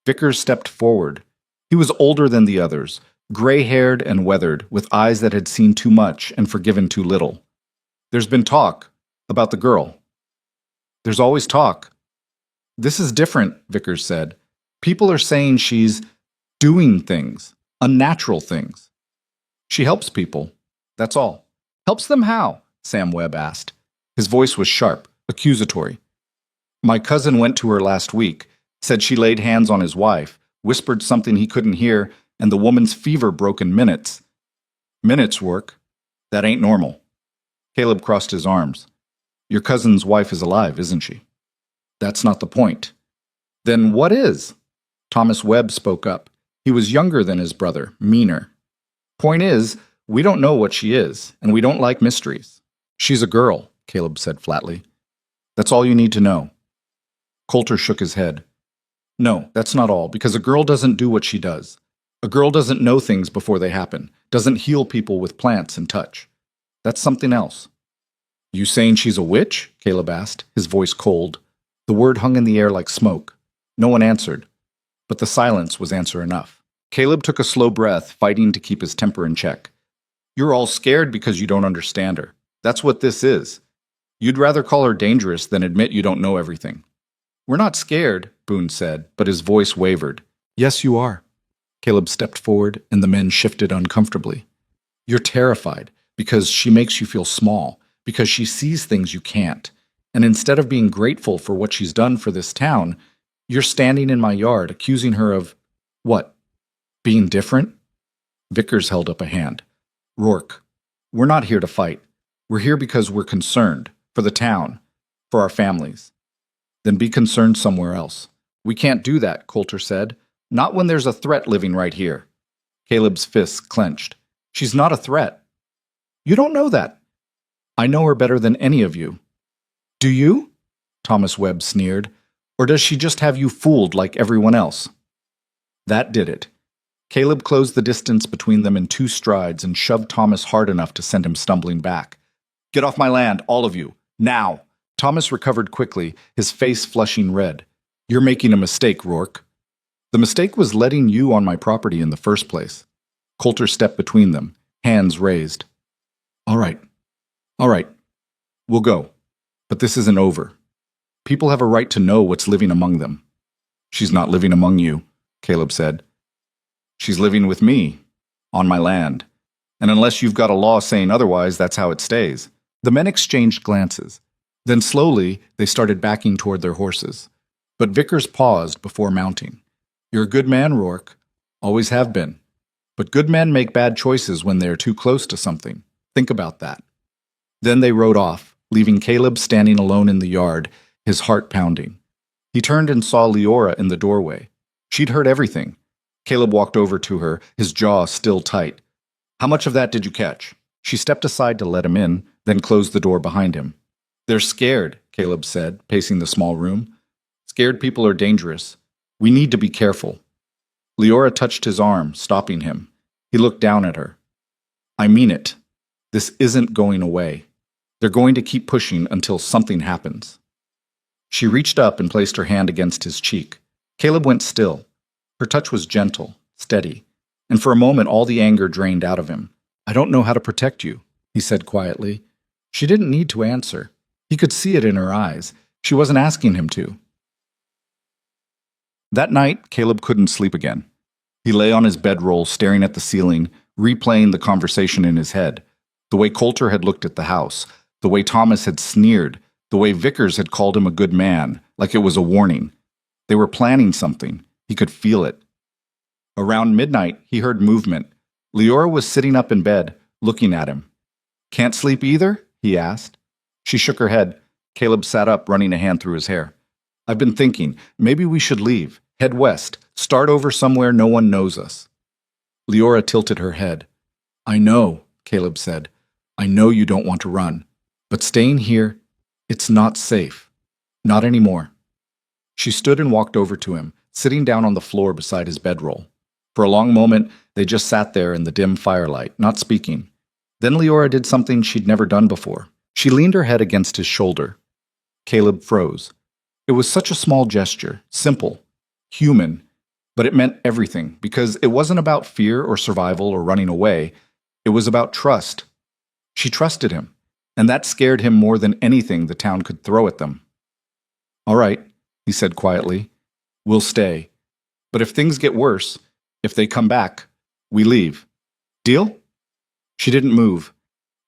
Vickers stepped forward. He was older than the others, gray-haired and weathered, with eyes that had seen too much and forgiven too little. "There's been talk about the girl." "There's always talk." "This is different," Vickers said. "People are saying she's doing things, unnatural things. She helps people, that's all." "Helps them how?" Sam Webb asked. His voice was sharp, accusatory. "My cousin went to her last week, said she laid hands on his wife, whispered something he couldn't hear, and the woman's fever broke in minutes." "Minutes, Rourke. That ain't normal." Caleb crossed his arms. "Your cousin's wife is alive, isn't she?" "That's not the point." "Then what is?" Thomas Webb spoke up. He was younger than his brother, meaner. "Point is, we don't know what she is, and we don't like mysteries." "She's a girl," Caleb said flatly. "That's all you need to know." Coulter shook his head. "No, that's not all, because a girl doesn't do what she does. A girl doesn't know things before they happen, doesn't heal people with plants and touch. That's something else." "You saying she's a witch?" Caleb asked, his voice cold. The word hung in the air like smoke. No one answered, but the silence was answer enough. Caleb took a slow breath, fighting to keep his temper in check. "You're all scared because you don't understand her. That's what this is. You'd rather call her dangerous than admit you don't know everything." "We're not scared," Boone said, but his voice wavered. "Yes, you are." Caleb stepped forward, and the men shifted uncomfortably. "You're terrified because she makes you feel small, because she sees things you can't. And instead of being grateful for what she's done for this town, you're standing in my yard accusing her of, what, being different?" Vickers held up a hand. "Rourke, we're not here to fight. We're here because we're concerned, for the town, for our families." "Then be concerned somewhere else." "We can't do that," Coulter said. "Not when there's a threat living right here." Caleb's fists clenched. "She's not a threat." "You don't know that." "I know her better than any of you." "Do you?" Thomas Webb sneered. "Or does she just have you fooled like everyone else?" That did it. Caleb closed the distance between them in 2 strides and shoved Thomas hard enough to send him stumbling back. "Get off my land, all of you, now!" Thomas recovered quickly, his face flushing red. "You're making a mistake, Rourke." "The mistake was letting you on my property in the first place." Coulter stepped between them, hands raised. All right. We'll go. But this isn't over. People have a right to know what's living among them." "She's not living among you," Caleb said. "She's living with me, on my land. And unless you've got a law saying otherwise, that's how it stays." The men exchanged glances. Then slowly, they started backing toward their horses. But Vickers paused before mounting. "You're a good man, Rourke. Always have been. But good men make bad choices when they're too close to something. Think about that." Then they rode off, leaving Caleb standing alone in the yard, his heart pounding. He turned and saw Leora in the doorway. She'd heard everything. Caleb walked over to her, his jaw still tight. "How much of that did you catch?" She stepped aside to let him in, then closed the door behind him. "They're scared," Caleb said, pacing the small room. "Scared people are dangerous. We need to be careful." Leora touched his arm, stopping him. He looked down at her. "I mean it. This isn't going away. They're going to keep pushing until something happens." She reached up and placed her hand against his cheek. Caleb went still. Her touch was gentle, steady, and for a moment all the anger drained out of him. "I don't know how to protect you," he said quietly. She didn't need to answer. He could see it in her eyes. She wasn't asking him to. That night, Caleb couldn't sleep again. He lay on his bedroll, staring at the ceiling, replaying the conversation in his head. The way Coulter had looked at the house, the way Thomas had sneered, the way Vickers had called him a good man, like it was a warning. They were planning something. He could feel it. Around midnight, he heard movement. Leora was sitting up in bed, looking at him. "Can't sleep either?" he asked. She shook her head. Caleb sat up, running a hand through his hair. I've been thinking, maybe we should leave, head west, start over somewhere no one knows us. Leora tilted her head. I know, Caleb said. I know you don't want to run. But staying here, it's not safe. Not anymore. She stood and walked over to him, sitting down on the floor beside his bedroll. For a long moment, they just sat there in the dim firelight, not speaking. Then Leora did something she'd never done before. She leaned her head against his shoulder. Caleb froze. It was such a small gesture, simple, human, but it meant everything because it wasn't about fear or survival or running away. It was about trust. She trusted him, and that scared him more than anything the town could throw at them. All right, he said quietly. We'll stay. But if things get worse, if they come back, we leave. Deal? She didn't move.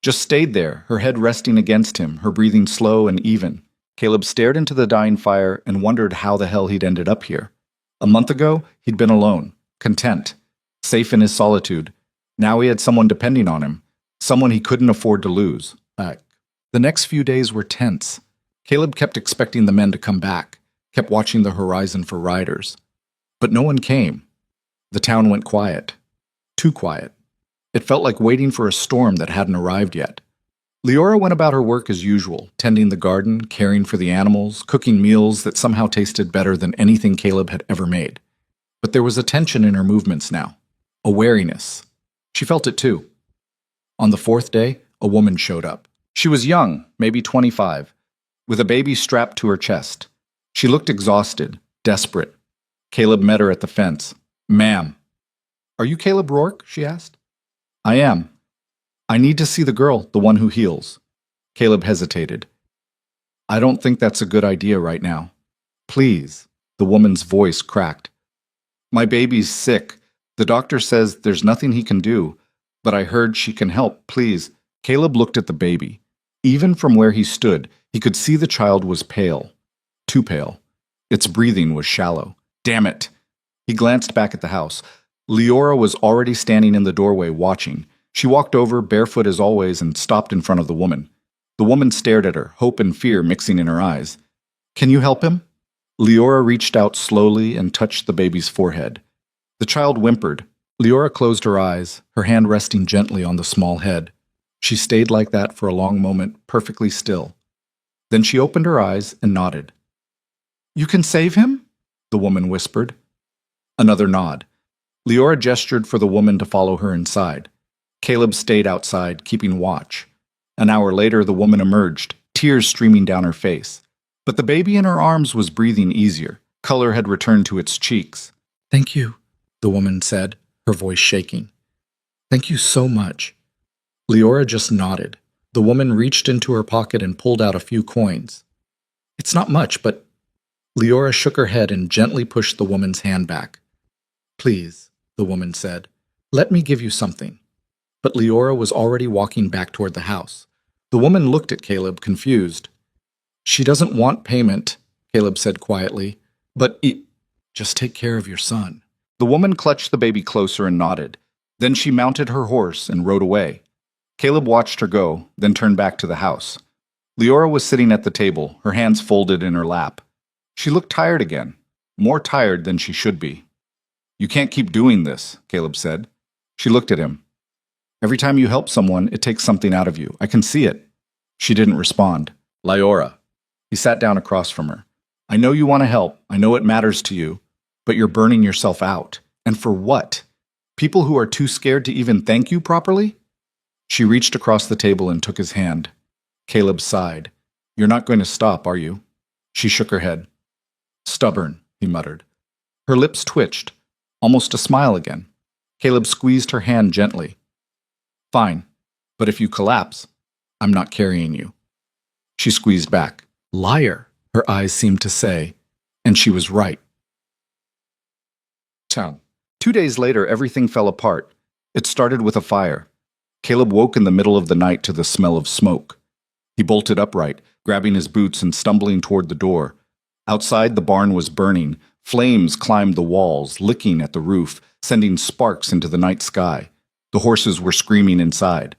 Just stayed there, her head resting against him, her breathing slow and even. Caleb stared into the dying fire and wondered how the hell he'd ended up here. A month ago, he'd been alone, content, safe in his solitude. Now he had someone depending on him, someone he couldn't afford to lose. The next few days were tense. Caleb kept expecting the men to come back, kept watching the horizon for riders. But no one came. The town went quiet. Too quiet. It felt like waiting for a storm that hadn't arrived yet. Leora went about her work as usual, tending the garden, caring for the animals, cooking meals that somehow tasted better than anything Caleb had ever made. But there was a tension in her movements now, a wariness. She felt it too. On the fourth day, a woman showed up. She was young, maybe 25, with a baby strapped to her chest. She looked exhausted, desperate. Caleb met her at the fence. Ma'am. Are you Caleb Rourke? She asked. I am. I need to see the girl, the one who heals. Caleb hesitated. I don't think that's a good idea right now. Please. The woman's voice cracked. My baby's sick. The doctor says there's nothing he can do, but I heard she can help, please. Caleb looked at the baby. Even from where he stood, he could see the child was pale. Too pale. Its breathing was shallow. Damn it! He glanced back at the house. Leora was already standing in the doorway watching. She walked over, barefoot as always, and stopped in front of the woman. The woman stared at her, hope and fear mixing in her eyes. Can you help him? Leora reached out slowly and touched the baby's forehead. The child whimpered. Leora closed her eyes, her hand resting gently on the small head. She stayed like that for a long moment, perfectly still. Then she opened her eyes and nodded. You can save him? The woman whispered. Another nod. Leora gestured for the woman to follow her inside. Caleb stayed outside, keeping watch. An hour later, the woman emerged, tears streaming down her face. But the baby in her arms was breathing easier. Color had returned to its cheeks. Thank you, the woman said, her voice shaking. Thank you so much. Leora just nodded. The woman reached into her pocket and pulled out a few coins. It's not much, but... Leora shook her head and gently pushed the woman's hand back. Please, the woman said, let me give you something. But Leora was already walking back toward the house. The woman looked at Caleb, confused. She doesn't want payment, Caleb said quietly, but just take care of your son. The woman clutched the baby closer and nodded. Then she mounted her horse and rode away. Caleb watched her go, then turned back to the house. Leora was sitting at the table, her hands folded in her lap. She looked tired again, more tired than she should be. You can't keep doing this, Caleb said. She looked at him. Every time you help someone, it takes something out of you. I can see it. She didn't respond. Leora. He sat down across from her. I know you want to help. I know it matters to you. But you're burning yourself out. And for what? People who are too scared to even thank you properly? She reached across the table and took his hand. Caleb sighed. You're not going to stop, are you? She shook her head. Stubborn, he muttered. Her lips twitched. Almost a smile again. Caleb squeezed her hand gently. Fine, but if you collapse, I'm not carrying you. She squeezed back. Liar, her eyes seemed to say, and she was right. Town. 2 days later, everything fell apart. It started with a fire. Caleb woke in the middle of the night to the smell of smoke. He bolted upright, grabbing his boots and stumbling toward the door. Outside, the barn was burning. Flames climbed the walls, licking at the roof, sending sparks into the night sky. The horses were screaming inside.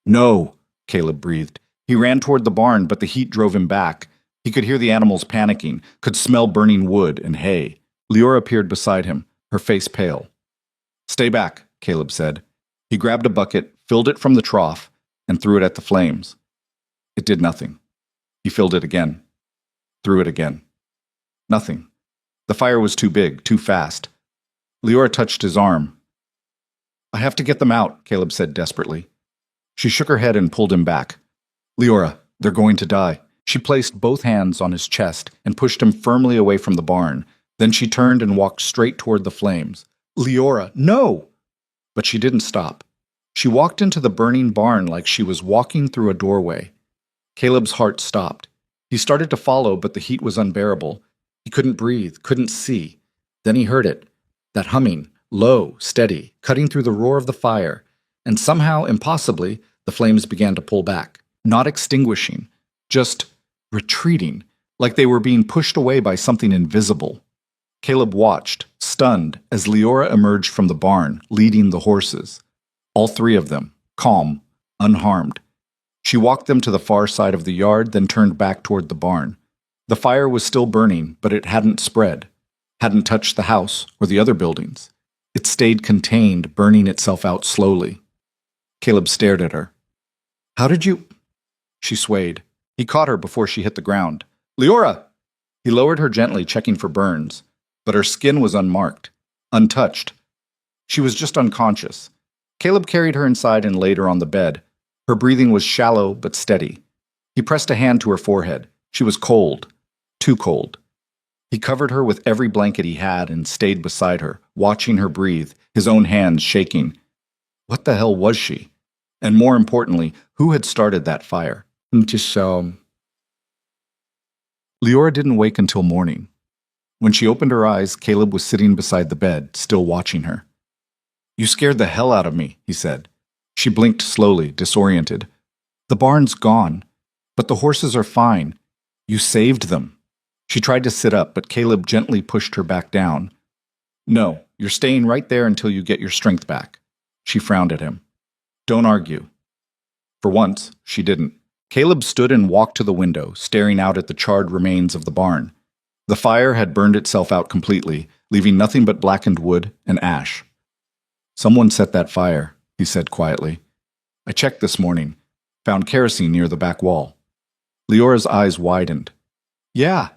No, Caleb breathed. He ran toward the barn, but the heat drove him back. He could hear the animals panicking, could smell burning wood and hay. Leora appeared beside him, her face pale. "Stay back," Caleb said. He grabbed a bucket, filled it from the trough, and threw it at the flames. It did nothing. He filled it again, threw it again. Nothing. The fire was too big, too fast. Leora touched his arm. "I have to get them out," Caleb said desperately. She shook her head and pulled him back. "Leora, they're going to die." She placed both hands on his chest and pushed him firmly away from the barn. Then she turned and walked straight toward the flames. "Leora, no!" But she didn't stop. She walked into the burning barn like she was walking through a doorway. Caleb's heart stopped. He started to follow, but the heat was unbearable. He couldn't breathe, couldn't see. Then he heard it, that humming, low, steady, cutting through the roar of the fire, and somehow, impossibly, the flames began to pull back, not extinguishing, just retreating, like they were being pushed away by something invisible. Caleb watched, stunned, as Leora emerged from the barn, leading the horses. All three of them, calm, unharmed. She walked them to the far side of the yard, then turned back toward the barn. The fire was still burning, but it hadn't spread, hadn't touched the house or the other buildings. It stayed contained, burning itself out slowly. Caleb stared at her. "How did you—" She swayed. He caught her before she hit the ground. "Leora!" He lowered her gently, checking for burns. But her skin was unmarked, untouched. She was just unconscious. Caleb carried her inside and laid her on the bed. Her breathing was shallow but steady. He pressed a hand to her forehead. She was cold, too cold. He covered her with every blanket he had and stayed beside her, watching her breathe, his own hands shaking. What the hell was she? And more importantly, who had started that fire? Leora didn't wake until morning. When she opened her eyes, Caleb was sitting beside the bed, still watching her. "You scared the hell out of me," he said. She blinked slowly, disoriented. "The barn's gone, but the horses are fine. You saved them." She tried to sit up, but Caleb gently pushed her back down. "No, you're staying right there until you get your strength back." She frowned at him. "Don't argue." For once, she didn't. Caleb stood and walked to the window, staring out at the charred remains of the barn. The fire had burned itself out completely, leaving nothing but blackened wood and ash. "Someone set that fire," he said quietly. "I checked this morning. Found kerosene near the back wall." Leora's eyes widened. "Yeah."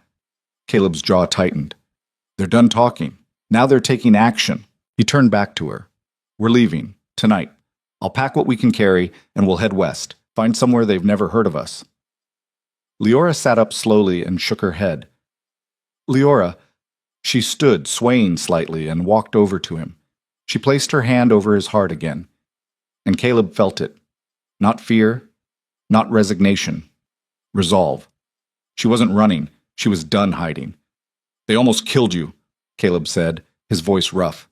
Caleb's jaw tightened. "They're done talking. Now they're taking action." He turned back to her. "We're leaving, tonight. I'll pack what we can carry, and we'll head west. Find somewhere they've never heard of us." Leora sat up slowly and shook her head. "Leora." She stood, swaying slightly, and walked over to him. She placed her hand over his heart again. And Caleb felt it. Not fear, not resignation. Resolve. She wasn't running. She was done hiding. "They almost killed you," Caleb said, his voice rough.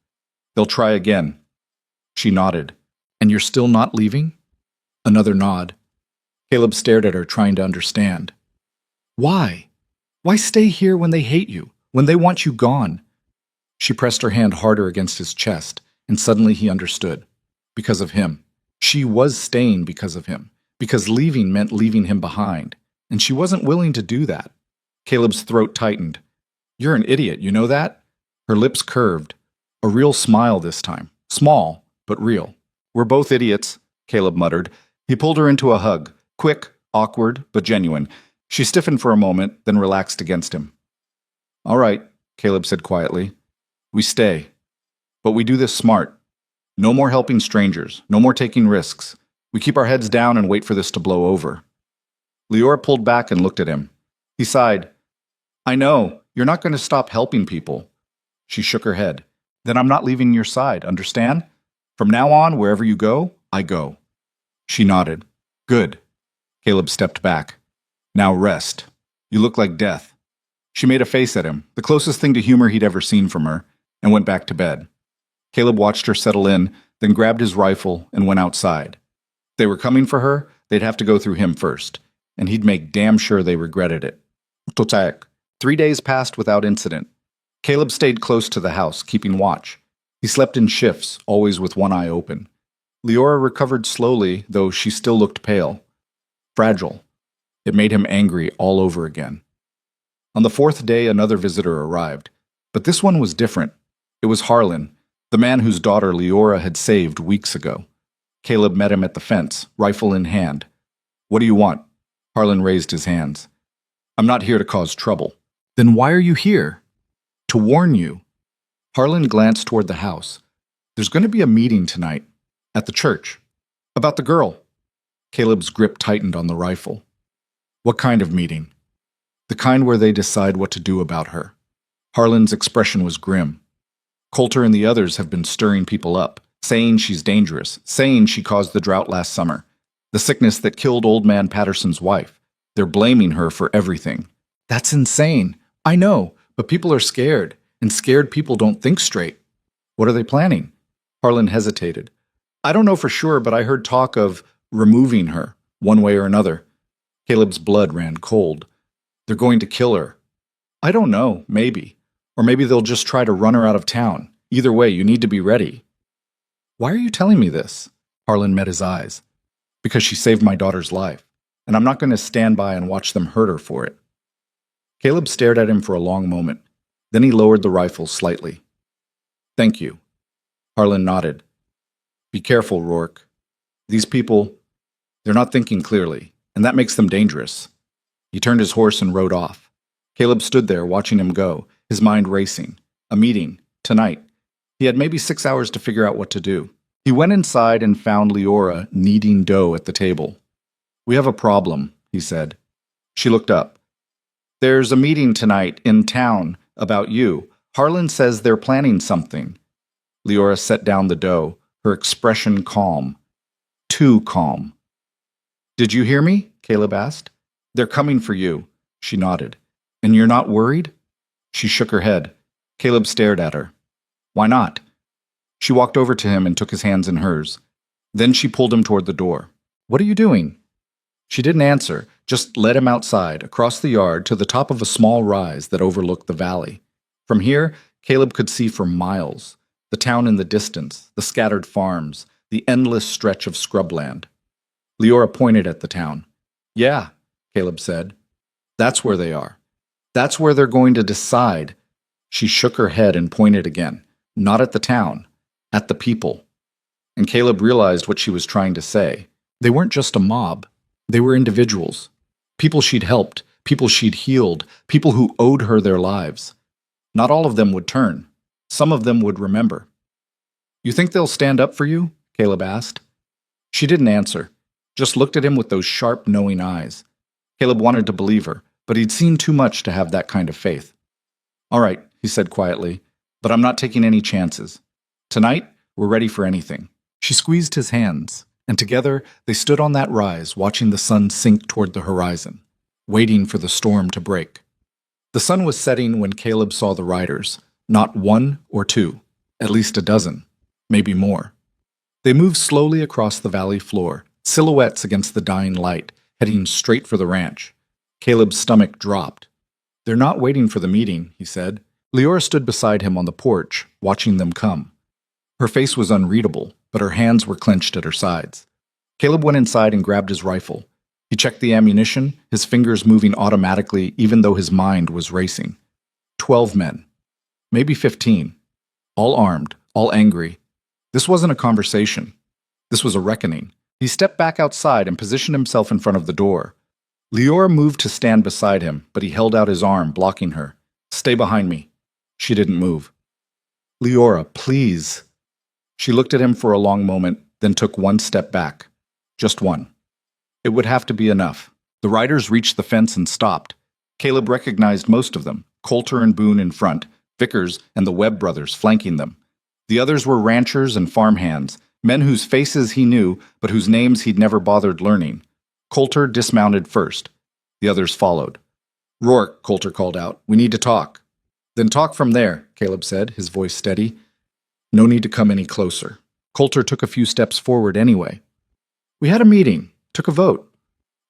"They'll try again." She nodded. "And you're still not leaving?" Another nod. Caleb stared at her, trying to understand. "Why? Why stay here when they hate you, when they want you gone?" She pressed her hand harder against his chest, and suddenly he understood. Because of him. She was staying because of him, because leaving meant leaving him behind, and she wasn't willing to do that. Caleb's throat tightened. "You're an idiot, you know that?" Her lips curved. A real smile this time. Small, but real. "We're both idiots," Caleb muttered. He pulled her into a hug. Quick, awkward, but genuine. She stiffened for a moment, then relaxed against him. "All right," Caleb said quietly. "We stay. But we do this smart. No more helping strangers. No more taking risks. We keep our heads down and wait for this to blow over." Leora pulled back and looked at him. He sighed. "I know. You're not going to stop helping people." She shook her head. "Then I'm not leaving your side, understand? From now on, wherever you go, I go." She nodded. "Good." Caleb stepped back. "Now rest. You look like death." She made a face at him, the closest thing to humor he'd ever seen from her, and went back to bed. Caleb watched her settle in, then grabbed his rifle and went outside. If they were coming for her, they'd have to go through him first, and he'd make damn sure they regretted it. 3 days passed without incident. Caleb stayed close to the house, keeping watch. He slept in shifts, always with one eye open. Leora recovered slowly, though she still looked pale. Fragile, It made him angry all over again. On the fourth day, another visitor arrived, but this one was different. It was Harlan, the man whose daughter Leora had saved weeks ago. Caleb met him at the fence, rifle in hand. "What do you want?" Harlan raised his hands. "I'm not here to cause trouble." "Then why are you here?" "To warn you." Harlan glanced toward the house. "There's going to be a meeting tonight, at the church, about the girl." Caleb's grip tightened on the rifle. "What kind of meeting?" "The kind where they decide what to do about her." Harlan's expression was grim. "Coulter and the others have been stirring people up, saying she's dangerous, saying she caused the drought last summer, the sickness that killed Old Man Patterson's wife. They're blaming her for everything." "That's insane. I know, but people are scared, and scared people don't think straight." "What are they planning?" Harlan hesitated. "I don't know for sure, but I heard talk of removing her, one way or another." Caleb's blood ran cold. "They're going to kill her." "I don't know, maybe. Or maybe they'll just try to run her out of town. Either way, you need to be ready." "Why are you telling me this?" Harlan met his eyes. "Because she saved my daughter's life, and I'm not going to stand by and watch them hurt her for it." Caleb stared at him for a long moment. Then he lowered the rifle slightly. "Thank you." Harlan nodded. "Be careful, Rourke. These people, they're not thinking clearly, and that makes them dangerous." He turned his horse and rode off. Caleb stood there watching him go, his mind racing. A meeting, tonight. He had maybe 6 hours to figure out what to do. He went inside and found Leora kneading dough at the table. "We have a problem," he said. She looked up. "There's a meeting tonight in town about you. Harlan says they're planning something." Leora set down the dough, her expression calm. Too calm. "Did you hear me?" Caleb asked. "They're coming for you." She nodded. "And you're not worried?" She shook her head. Caleb stared at her. "Why not?" She walked over to him and took his hands in hers. Then she pulled him toward the door. "What are you doing?" She didn't answer, just led him outside, across the yard, to the top of a small rise that overlooked the valley. From here, Caleb could see for miles. The town in the distance, the scattered farms, the endless stretch of scrubland. Leora pointed at the town. "Yeah," Caleb said. "That's where they are. That's where they're going to decide." She shook her head and pointed again. Not at the town, at the people. And Caleb realized what she was trying to say. They weren't just a mob. They were individuals. People she'd helped, people she'd healed, people who owed her their lives. Not all of them would turn. Some of them would remember. "You think they'll stand up for you?" Caleb asked. She didn't answer, just looked at him with those sharp, knowing eyes. Caleb wanted to believe her, but he'd seen too much to have that kind of faith. "All right," he said quietly, "but I'm not taking any chances. Tonight, we're ready for anything." She squeezed his hands, and together they stood on that rise, watching the sun sink toward the horizon, waiting for the storm to break. The sun was setting when Caleb saw the riders, not one or two, at least a dozen, maybe more. They moved slowly across the valley floor, silhouettes against the dying light, heading straight for the ranch. Caleb's stomach dropped. "They're not waiting for the meeting," he said. Leora stood beside him on the porch, watching them come. Her face was unreadable, but her hands were clenched at her sides. Caleb went inside and grabbed his rifle. He checked the ammunition, his fingers moving automatically even though his mind was racing. 12 men. Maybe 15. All armed, all angry. This wasn't a conversation. This was a reckoning. He stepped back outside and positioned himself in front of the door. Leora moved to stand beside him, but he held out his arm, blocking her. "Stay behind me." She didn't move. "Leora, please." She looked at him for a long moment, then took one step back. Just one. It would have to be enough. The riders reached the fence and stopped. Caleb recognized most of them, Coulter and Boone in front, Vickers and the Webb brothers flanking them. The others were ranchers and farmhands, men whose faces he knew, but whose names he'd never bothered learning. Coulter dismounted first. The others followed. "Rourke," Coulter called out, "we need to talk." "Then talk from there," Caleb said, his voice steady. "No need to come any closer." Coulter took a few steps forward anyway. "We had a meeting, took a vote.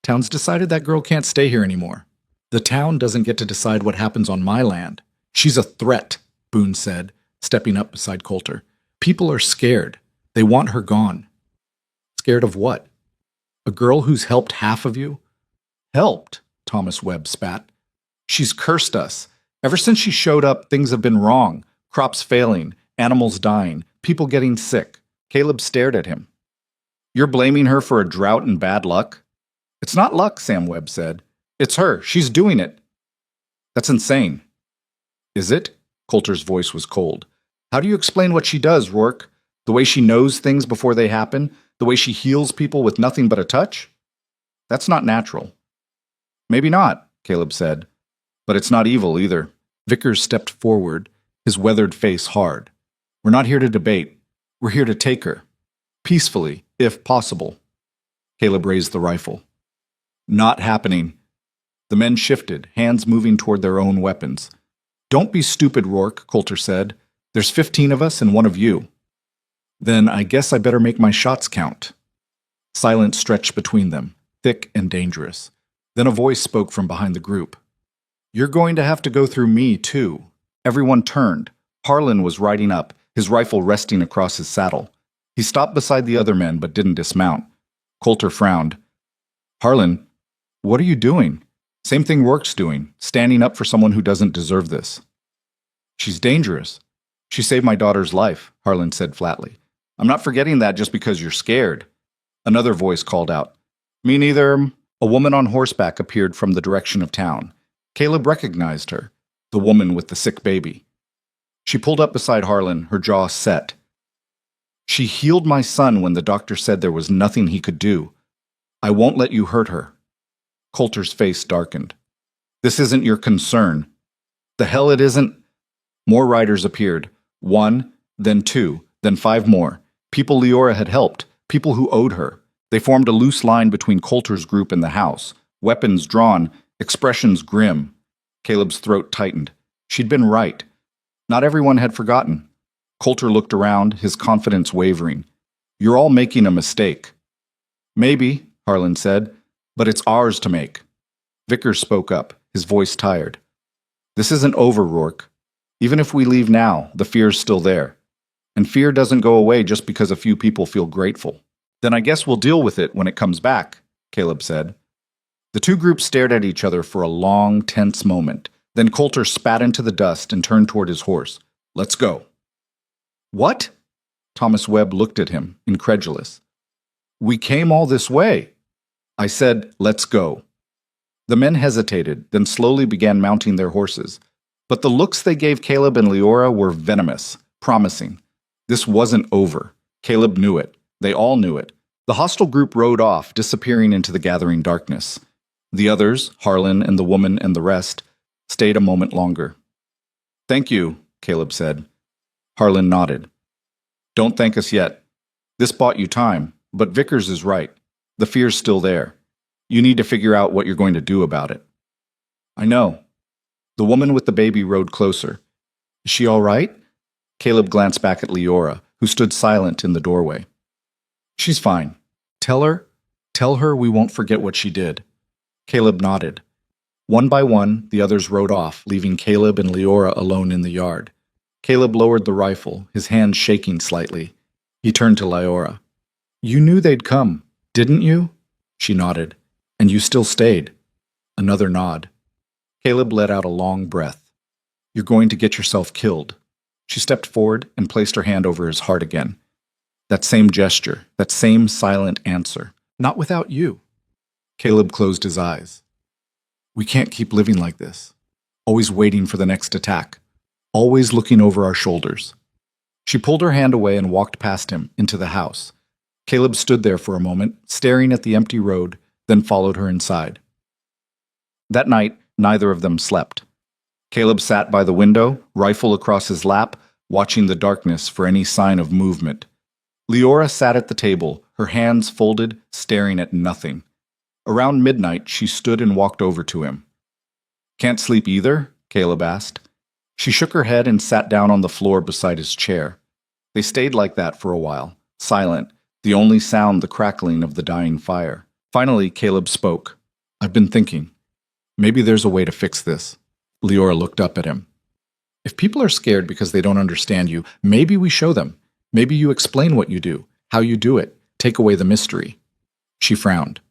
Town's decided that girl can't stay here anymore. The town doesn't get to decide what happens on my land. She's a threat," Boone said, stepping up beside Coulter. "People are scared. They want her gone." "Scared of what? A girl who's helped half of you? Helped, Thomas Webb spat. She's cursed us. Ever since she showed up, things have been wrong. Crops failing, animals dying, people getting sick. Caleb stared at him. You're blaming her for a drought and bad luck? It's not luck, Sam Webb said. It's her. She's doing it. That's insane. Is it? Coulter's voice was cold. How do you explain what she does, Rourke? The way she knows things before they happen? The way she heals people with nothing but a touch? That's not natural. Maybe not, Caleb said. But it's not evil either. Vickers stepped forward, his weathered face hard. We're not here to debate. We're here to take her. Peacefully, if possible. Caleb raised the rifle. Not happening. The men shifted, hands moving toward their own weapons. Don't be stupid, Rourke, Coulter said. There's 15 of us and one of you. Then I guess I better make my shots count. Silence stretched between them, thick and dangerous. Then a voice spoke from behind the group. You're going to have to go through me, too. Everyone turned. Harlan was riding up, his rifle resting across his saddle. He stopped beside the other men but didn't dismount. Coulter frowned. Harlan, what are you doing? Same thing Rourke's doing, standing up for someone who doesn't deserve this. She's dangerous. She saved my daughter's life, Harlan said flatly. I'm not forgetting that just because you're scared. Another voice called out. Me neither. A woman on horseback appeared from the direction of town. Caleb recognized her, the woman with the sick baby. She pulled up beside Harlan, her jaw set. She healed my son when the doctor said there was nothing he could do. I won't let you hurt her. Coulter's face darkened. This isn't your concern. The hell it isn't. More riders appeared. 1, then 2, then 5 more. People Leora had helped, people who owed her. They formed a loose line between Coulter's group and the house, weapons drawn, expressions grim. Caleb's throat tightened. She'd been right. Not everyone had forgotten. Coulter looked around, his confidence wavering. You're all making a mistake. Maybe, Harlan said, but it's ours to make. Vickers spoke up, his voice tired. This isn't over, Rourke. Even if we leave now, the fear's still there. And fear doesn't go away just because a few people feel grateful. Then I guess we'll deal with it when it comes back, Caleb said. The two groups stared at each other for a long, tense moment. Then Coulter spat into the dust and turned toward his horse. Let's go. What? Thomas Webb looked at him, incredulous. We came all this way. I said, let's go. The men hesitated, then slowly began mounting their horses. But the looks they gave Caleb and Leora were venomous, promising. This wasn't over. Caleb knew it. They all knew it. The hostile group rode off, disappearing into the gathering darkness. The others, Harlan and the woman and the rest, stayed a moment longer. Thank you, Caleb said. Harlan nodded. Don't thank us yet. This bought you time, but Vickers is right. The fear's still there. You need to figure out what you're going to do about it. I know. The woman with the baby rode closer. Is she all right? Caleb glanced back at Leora, who stood silent in the doorway. She's fine. Tell her we won't forget what she did. Caleb nodded. One by one, the others rode off, leaving Caleb and Leora alone in the yard. Caleb lowered the rifle, his hand shaking slightly. He turned to Leora. You knew they'd come, didn't you? She nodded. And you still stayed. Another nod. Caleb let out a long breath. You're going to get yourself killed. She stepped forward and placed her hand over his heart again. That same gesture, that same silent answer. Not without you. Caleb closed his eyes. We can't keep living like this. Always waiting for the next attack. Always looking over our shoulders. She pulled her hand away and walked past him, into the house. Caleb stood there for a moment, staring at the empty road, then followed her inside. That night, neither of them slept. Caleb sat by the window, rifle across his lap, watching the darkness for any sign of movement. Leora sat at the table, her hands folded, staring at nothing. Around midnight, she stood and walked over to him. Can't sleep either? Caleb asked. She shook her head and sat down on the floor beside his chair. They stayed like that for a while, silent, the only sound the crackling of the dying fire. Finally, Caleb spoke. I've been thinking. Maybe there's a way to fix this. Leora looked up at him. If people are scared because they don't understand you, maybe we show them. Maybe you explain what you do, how you do it, take away the mystery. She frowned.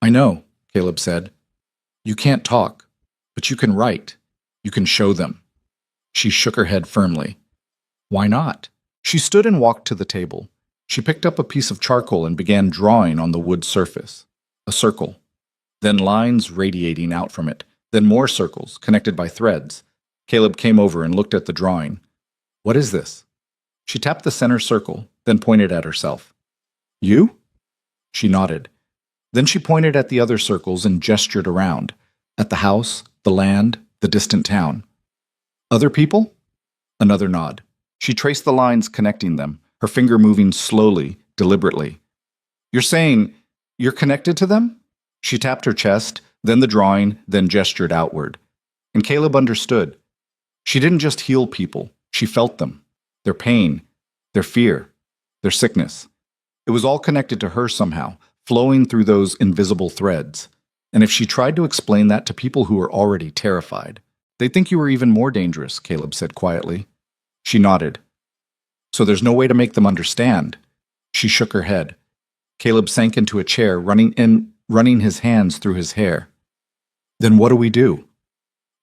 I know, Caleb said. You can't talk, but you can write. You can show them. She shook her head firmly. Why not? She stood and walked to the table. She picked up a piece of charcoal and began drawing on the wood surface. A circle. Then lines radiating out from it. Then more circles, connected by threads. Caleb came over and looked at the drawing. What is this? She tapped the center circle, then pointed at herself. You? She nodded. Then she pointed at the other circles and gestured around, at the house, the land, the distant town. Other people? Another nod. She traced the lines connecting them, her finger moving slowly, deliberately. You're saying you're connected to them? She tapped her chest, then the drawing, then gestured outward. And Caleb understood. She didn't just heal people, she felt them. Their pain, their fear, their sickness. It was all connected to her somehow, flowing through those invisible threads. And if she tried to explain that to people who were already terrified, they'd think you were even more dangerous, Caleb said quietly. She nodded. So there's no way to make them understand. She shook her head. Caleb sank into a chair, running his hands through his hair. Then what do we do?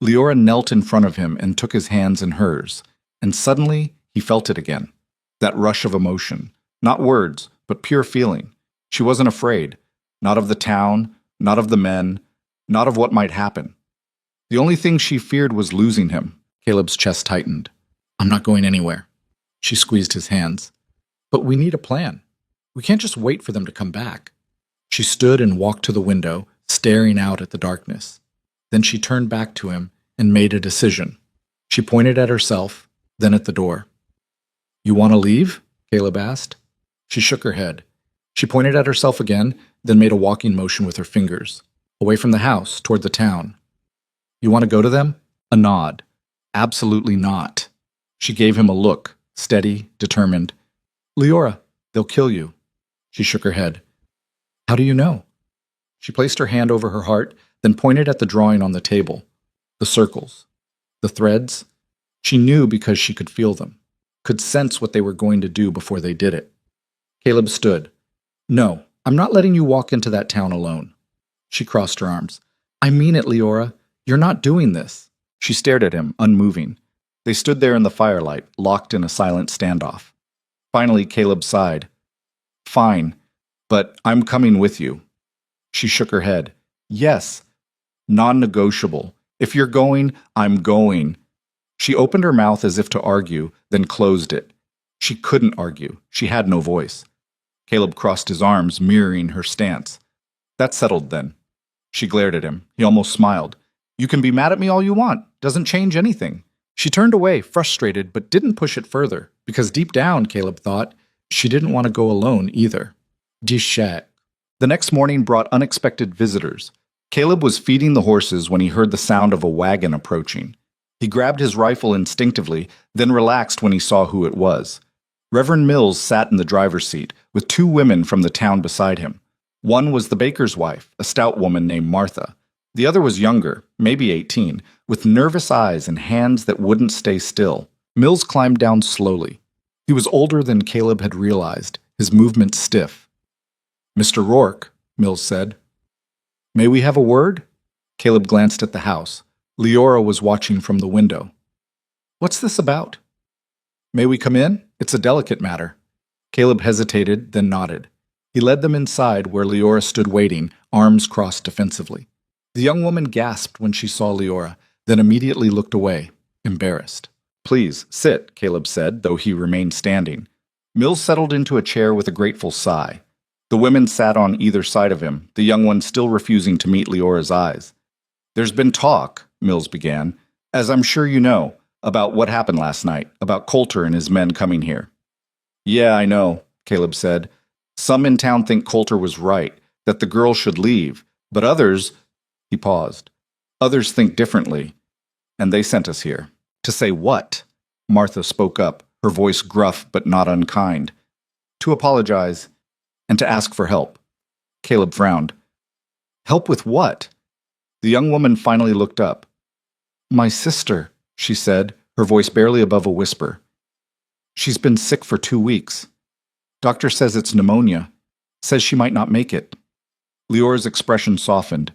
Leora knelt in front of him and took his hands in hers, and suddenly he felt it again. That rush of emotion. Not words, but pure feeling. She wasn't afraid. Not of the town, not of the men, not of what might happen. The only thing she feared was losing him. Caleb's chest tightened. I'm not going anywhere. She squeezed his hands. But we need a plan. We can't just wait for them to come back. She stood and walked to the window, staring out at the darkness. Then she turned back to him and made a decision. She pointed at herself, then at the door. You want to leave? Caleb asked. She shook her head. She pointed at herself again, then made a walking motion with her fingers. Away from the house, toward the town. You want to go to them? A nod. Absolutely not. She gave him a look, steady, determined. Leora, they'll kill you. She shook her head. How do you know? She placed her hand over her heart, then pointed at the drawing on the table. The circles. The threads. She knew because she could feel them, could sense what they were going to do before they did it. Caleb stood. No, I'm not letting you walk into that town alone. She crossed her arms. I mean it, Leora. You're not doing this. She stared at him, unmoving. They stood there in the firelight, locked in a silent standoff. Finally, Caleb sighed. Fine, but I'm coming with you. She shook her head. Yes, non-negotiable. If you're going, I'm going. She opened her mouth as if to argue, then closed it. She couldn't argue. She had no voice. Caleb crossed his arms, mirroring her stance. That settled then. She glared at him. He almost smiled. You can be mad at me all you want. Doesn't change anything. She turned away, frustrated, but didn't push it further, because deep down, Caleb thought, she didn't want to go alone either. Dishak. The next morning brought unexpected visitors. Caleb was feeding the horses when he heard the sound of a wagon approaching. He grabbed his rifle instinctively, then relaxed when he saw who it was. Reverend Mills sat in the driver's seat, with two women from the town beside him. One was the baker's wife, a stout woman named Martha. The other was younger, maybe 18, with nervous eyes and hands that wouldn't stay still. Mills climbed down slowly. He was older than Caleb had realized, his movements stiff. Mr. Rourke, Mills said. May we have a word? Caleb glanced at the house. Leora was watching from the window. What's this about? May we come in? It's a delicate matter. Caleb hesitated, then nodded. He led them inside where Leora stood waiting, arms crossed defensively. The young woman gasped when she saw Leora, then immediately looked away, embarrassed. Please, sit, Caleb said, though he remained standing. Mills settled into a chair with a grateful sigh. The women sat on either side of him, the young one still refusing to meet Leora's eyes. There's been talk, Mills began, as I'm sure you know, about what happened last night, about Coulter and his men coming here. Yeah, I know, Caleb said. Some in town think Coulter was right, that the girl should leave, but others... He paused. Others think differently, and they sent us here. To say what? Martha spoke up, her voice gruff but not unkind. To apologize, and to ask for help. Caleb frowned. Help with what? The young woman finally looked up. My sister, she said, her voice barely above a whisper. She's been sick for 2 weeks. Doctor says it's pneumonia. Says she might not make it. Leora's expression softened.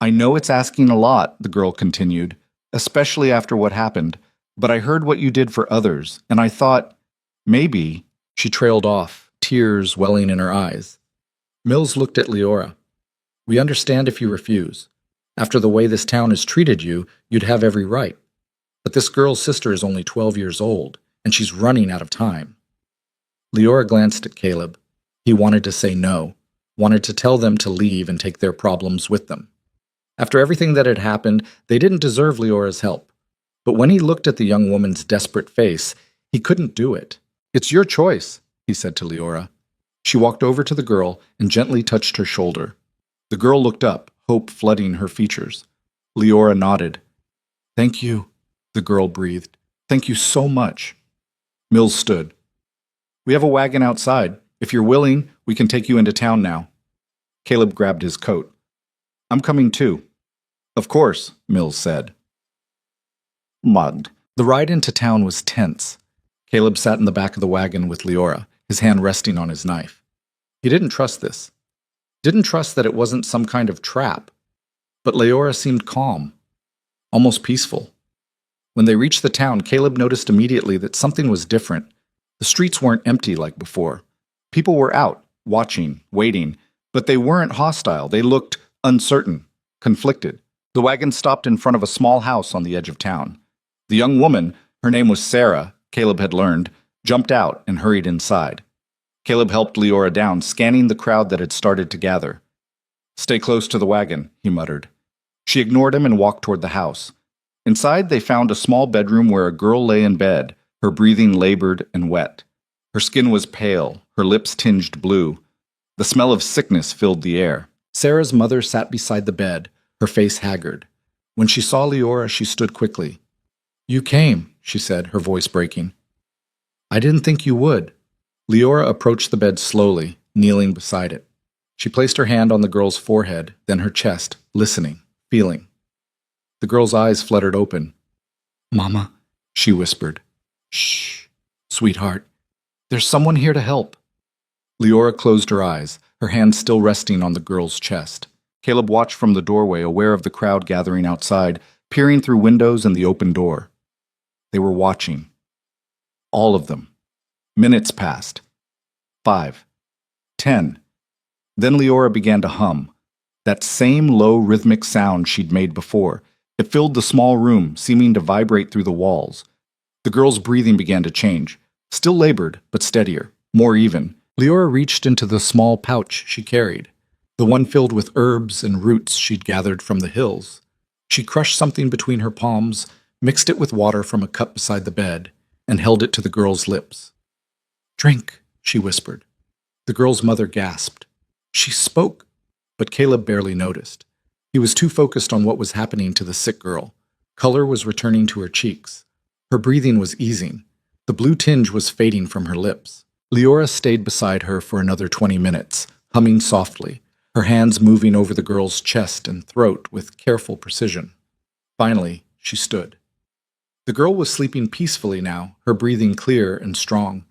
I know it's asking a lot, the girl continued, especially after what happened, but I heard what you did for others, and I thought, maybe. She trailed off, tears welling in her eyes. Mills looked at Leora. We understand if you refuse. After the way this town has treated you, you'd have every right. But this girl's sister is only 12 years old, and she's running out of time. Leora glanced at Caleb. He wanted to say no, wanted to tell them to leave and take their problems with them. After everything that had happened, they didn't deserve Leora's help. But when he looked at the young woman's desperate face, he couldn't do it. It's your choice, he said to Leora. She walked over to the girl and gently touched her shoulder. The girl looked up, hope flooding her features. Leora nodded. Thank you, the girl breathed. Thank you so much. Mills stood. We have a wagon outside. If you're willing, we can take you into town now. Caleb grabbed his coat. I'm coming too. Of course, Mills said. Mugged. The ride into town was tense. Caleb sat in the back of the wagon with Leora, his hand resting on his knife. He didn't trust this. Didn't trust that it wasn't some kind of trap. But Leora seemed calm, almost peaceful. When they reached the town, Caleb noticed immediately that something was different. The streets weren't empty like before. People were out, watching, waiting, but they weren't hostile. They looked uncertain, conflicted. The wagon stopped in front of a small house on the edge of town. The young woman, her name was Sarah, Caleb had learned, jumped out and hurried inside. Caleb helped Leora down, scanning the crowd that had started to gather. Stay close to the wagon, he muttered. She ignored him and walked toward the house. Inside, they found a small bedroom where a girl lay in bed, her breathing labored and wet. Her skin was pale, her lips tinged blue. The smell of sickness filled the air. Sarah's mother sat beside the bed, her face haggard. When she saw Leora, she stood quickly. You came, she said, her voice breaking. I didn't think you would. Leora approached the bed slowly, kneeling beside it. She placed her hand on the girl's forehead, then her chest, listening, feeling. The girl's eyes fluttered open. Mama, she whispered. Shh, sweetheart. There's someone here to help. Leora closed her eyes, her hand still resting on the girl's chest. Caleb watched from the doorway, aware of the crowd gathering outside, peering through windows and the open door. They were watching. All of them. Minutes passed. 5. 10. Then Leora began to hum. That same low rhythmic sound she'd made before. It filled the small room, seeming to vibrate through the walls. The girl's breathing began to change. Still labored, but steadier, more even. Leora reached into the small pouch she carried, the one filled with herbs and roots she'd gathered from the hills. She crushed something between her palms, mixed it with water from a cup beside the bed, and held it to the girl's lips. Drink, she whispered. The girl's mother gasped. She spoke, but Caleb barely noticed. He was too focused on what was happening to the sick girl. Color was returning to her cheeks. Her breathing was easing. The blue tinge was fading from her lips. Leora stayed beside her for another 20 minutes, humming softly, her hands moving over the girl's chest and throat with careful precision. Finally, she stood. The girl was sleeping peacefully now, her breathing clear and strong.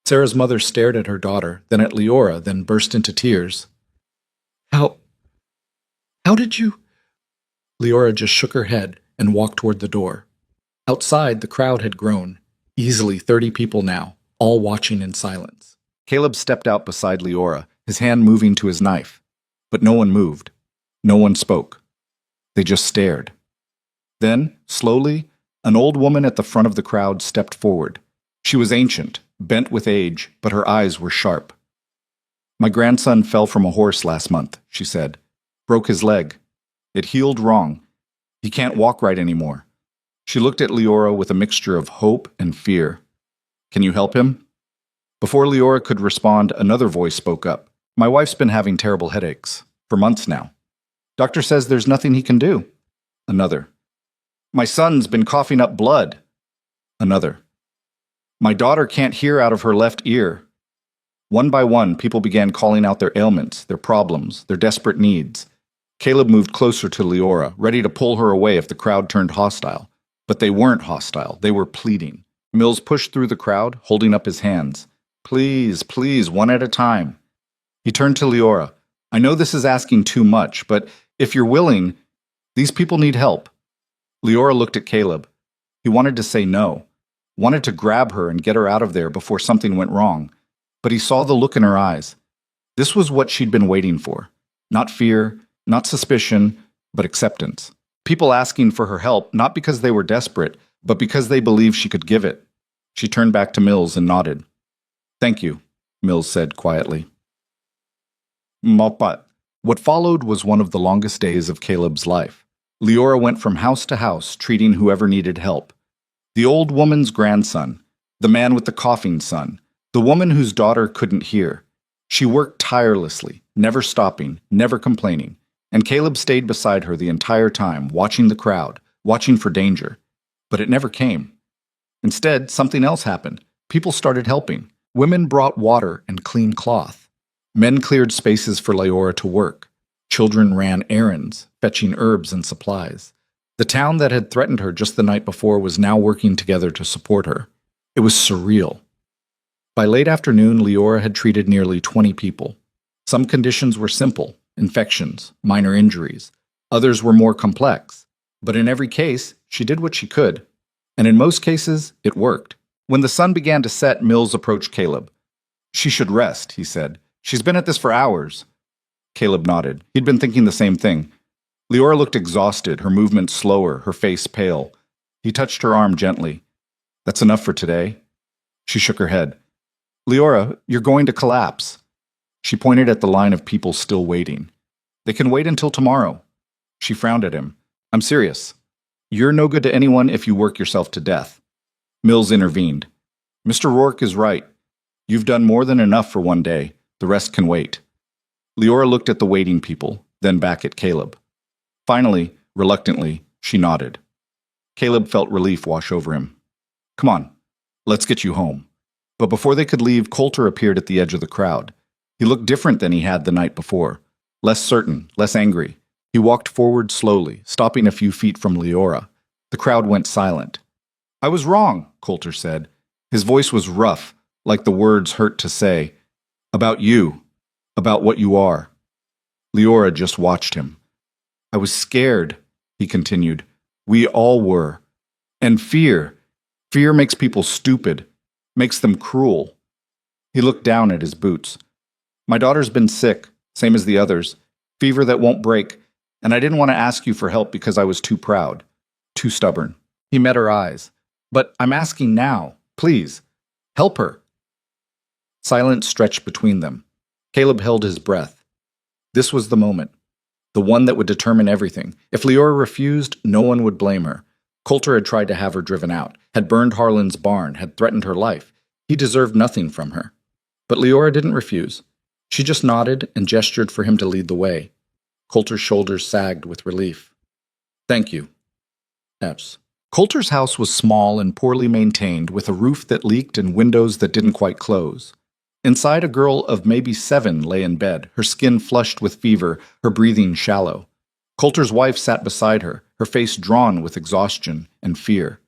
Sarah's mother stared at her daughter, then at Leora, then burst into tears. How did you? Leora just shook her head and walked toward the door. Outside, the crowd had grown, easily 30 people now, all watching in silence. Caleb stepped out beside Leora, his hand moving to his knife. But no one moved. No one spoke. They just stared. Then, slowly, an old woman at the front of the crowd stepped forward. She was ancient, bent with age, but her eyes were sharp. My grandson fell from a horse last month, she said. Broke his leg. It healed wrong. He can't walk right anymore. She looked at Leora with a mixture of hope and fear. Can you help him? Before Leora could respond, another voice spoke up. My wife's been having terrible headaches for months now. Doctor says there's nothing he can do. Another. My son's been coughing up blood. Another. My daughter can't hear out of her left ear. One by one, people began calling out their ailments, their problems, their desperate needs. Caleb moved closer to Leora, ready to pull her away if the crowd turned hostile. But they weren't hostile. They were pleading. Mills pushed through the crowd, holding up his hands. Please, please, one at a time. He turned to Leora. I know this is asking too much, but if you're willing, These people need help. Leora looked at Caleb. He wanted to say no, wanted to grab her and get her out of there before something went wrong, but he saw the look in her eyes. This was what she'd been waiting for. Not fear, not suspicion, but acceptance. People asking for her help, not because they were desperate, but because they believed she could give it. She turned back to Mills and nodded. "Thank you," Mills said quietly. Mopat. What followed was one of the longest days of Caleb's life. Leora went from house to house, treating whoever needed help. The old woman's grandson, the man with the coughing son, the woman whose daughter couldn't hear. She worked tirelessly, never stopping, never complaining, and Caleb stayed beside her the entire time, watching the crowd, watching for danger. But it never came. Instead, something else happened. People started helping. Women brought water and clean cloth. Men cleared spaces for Leora to work. Children ran errands, fetching herbs and supplies. The town that had threatened her just the night before was now working together to support her. It was surreal. By late afternoon, Leora had treated nearly 20 people. Some conditions were simple, infections, minor injuries. Others were more complex. But in every case, she did what she could. And in most cases, it worked. When the sun began to set, Mills approached Caleb. "She should rest," he said. "She's been at this for hours." Caleb nodded. He'd been thinking the same thing. Leora looked exhausted, her movements slower, her face pale. He touched her arm gently. "That's enough for today." She shook her head. "Leora, you're going to collapse." She pointed at the line of people still waiting. "They can wait until tomorrow." She frowned at him. "I'm serious. You're no good to anyone if you work yourself to death." Mills intervened. "Mr. Rourke is right. You've done more than enough for one day. The rest can wait." Leora looked at the waiting people, then back at Caleb. Finally, reluctantly, she nodded. Caleb felt relief wash over him. "Come on, let's get you home." But before they could leave, Coulter appeared at the edge of the crowd. He looked different than he had the night before. Less certain, less angry. He walked forward slowly, stopping a few feet from Leora. The crowd went silent. "I was wrong," Coulter said. His voice was rough, like the words hurt to say. "About you. About what you are." Leora just watched him. "I was scared," he continued. "We all were. And fear. Fear makes people stupid, makes them cruel." He looked down at his boots. "My daughter's been sick, same as the others. Fever that won't break. And I didn't want to ask you for help because I was too proud. Too stubborn." He met her eyes. "But I'm asking now. Please. Help her." Silence stretched between them. Caleb held his breath. This was the moment. The one that would determine everything. If Leora refused, no one would blame her. Coulter had tried to have her driven out, had burned Harlan's barn, had threatened her life. He deserved nothing from her. But Leora didn't refuse. She just nodded and gestured for him to lead the way. Coulter's shoulders sagged with relief. "Thank you." Epps. Coulter's house was small and poorly maintained, with a roof that leaked and windows that didn't quite close. Inside, a girl of maybe 7 lay in bed, her skin flushed with fever, her breathing shallow. Coulter's wife sat beside her, her face drawn with exhaustion and fear.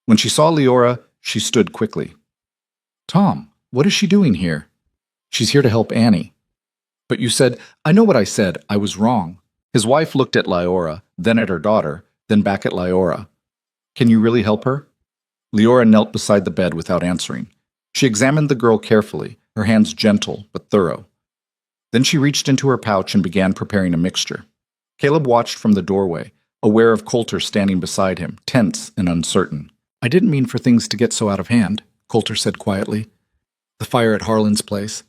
When she saw Leora, she stood quickly. "Tom, what is she doing here?" "She's here to help Annie." "But you said—" "I know what I said. I was wrong." His wife looked at Leora, then at her daughter, then back at Leora. "Can you really help her?" Leora knelt beside the bed without answering. She examined the girl carefully, her hands gentle but thorough. Then she reached into her pouch and began preparing a mixture. Caleb watched from the doorway, aware of Coulter standing beside him, tense and uncertain. "I didn't mean for things to get so out of hand," Coulter said quietly. "The fire at Harlan's place.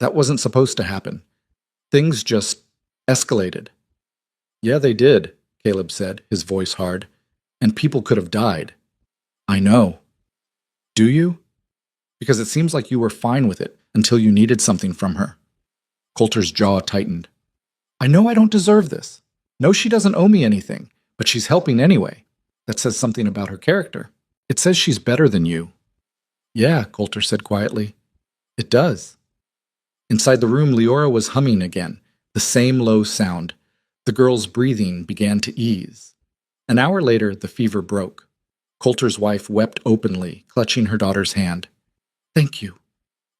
That wasn't supposed to happen. Things just escalated." "Yeah, they did," Caleb said, his voice hard. "And people could have died." "I know." "Do you? Because it seems like you were fine with it until you needed something from her." Coulter's jaw tightened. "I know I don't deserve this. No, she doesn't owe me anything, but she's helping anyway. That says something about her character. It says she's better than you." "Yeah," Coulter said quietly. "It does." Inside the room, Leora was humming again, the same low sound. The girl's breathing began to ease. An hour later, the fever broke. Coulter's wife wept openly, clutching her daughter's hand. "Thank you.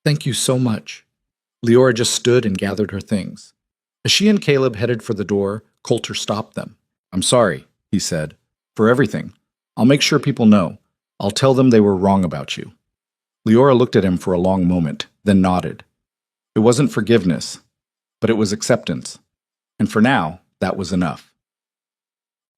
Thank you so much." Leora just stood and gathered her things. As she and Caleb headed for the door, Coulter stopped them. I'm sorry, he said, for everything. I'll make sure people know. I'll tell them they were wrong about you. Leora looked at him for a long moment, then nodded. It wasn't forgiveness, but it was acceptance. And for now, that was enough.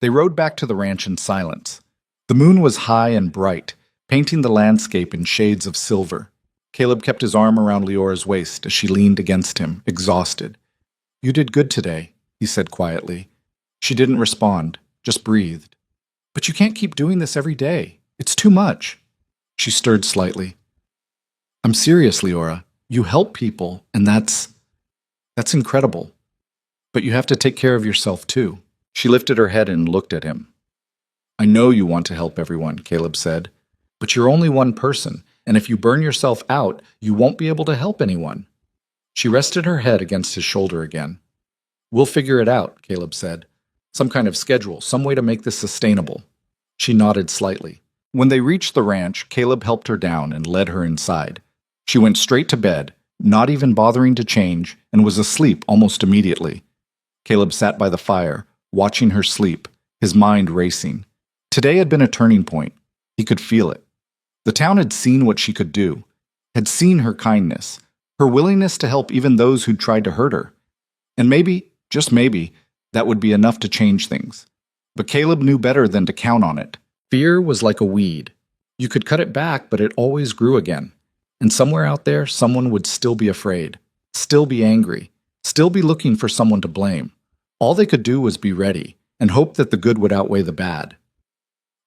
They rode back to the ranch in silence. The moon was high and bright, painting the landscape in shades of silver. Caleb kept his arm around Leora's waist as she leaned against him, exhausted. You did good today, he said quietly. She didn't respond, just breathed. But you can't keep doing this every day. It's too much. She stirred slightly. I'm serious, Leora. You help people, and that's incredible. But you have to take care of yourself, too. She lifted her head and looked at him. I know you want to help everyone, Caleb said. But you're only one person, and if you burn yourself out, you won't be able to help anyone. She rested her head against his shoulder again. We'll figure it out, Caleb said. Some kind of schedule, some way to make this sustainable. She nodded slightly. When they reached the ranch, Caleb helped her down and led her inside. She went straight to bed, not even bothering to change, and was asleep almost immediately. Caleb sat by the fire, watching her sleep, his mind racing. Today had been a turning point. He could feel it. The town had seen what she could do, had seen her kindness, her willingness to help even those who'd tried to hurt her. And maybe, just maybe, that would be enough to change things. But Caleb knew better than to count on it. Fear was like a weed. You could cut it back, but it always grew again. And somewhere out there, someone would still be afraid, still be angry, still be looking for someone to blame. All they could do was be ready and hope that the good would outweigh the bad.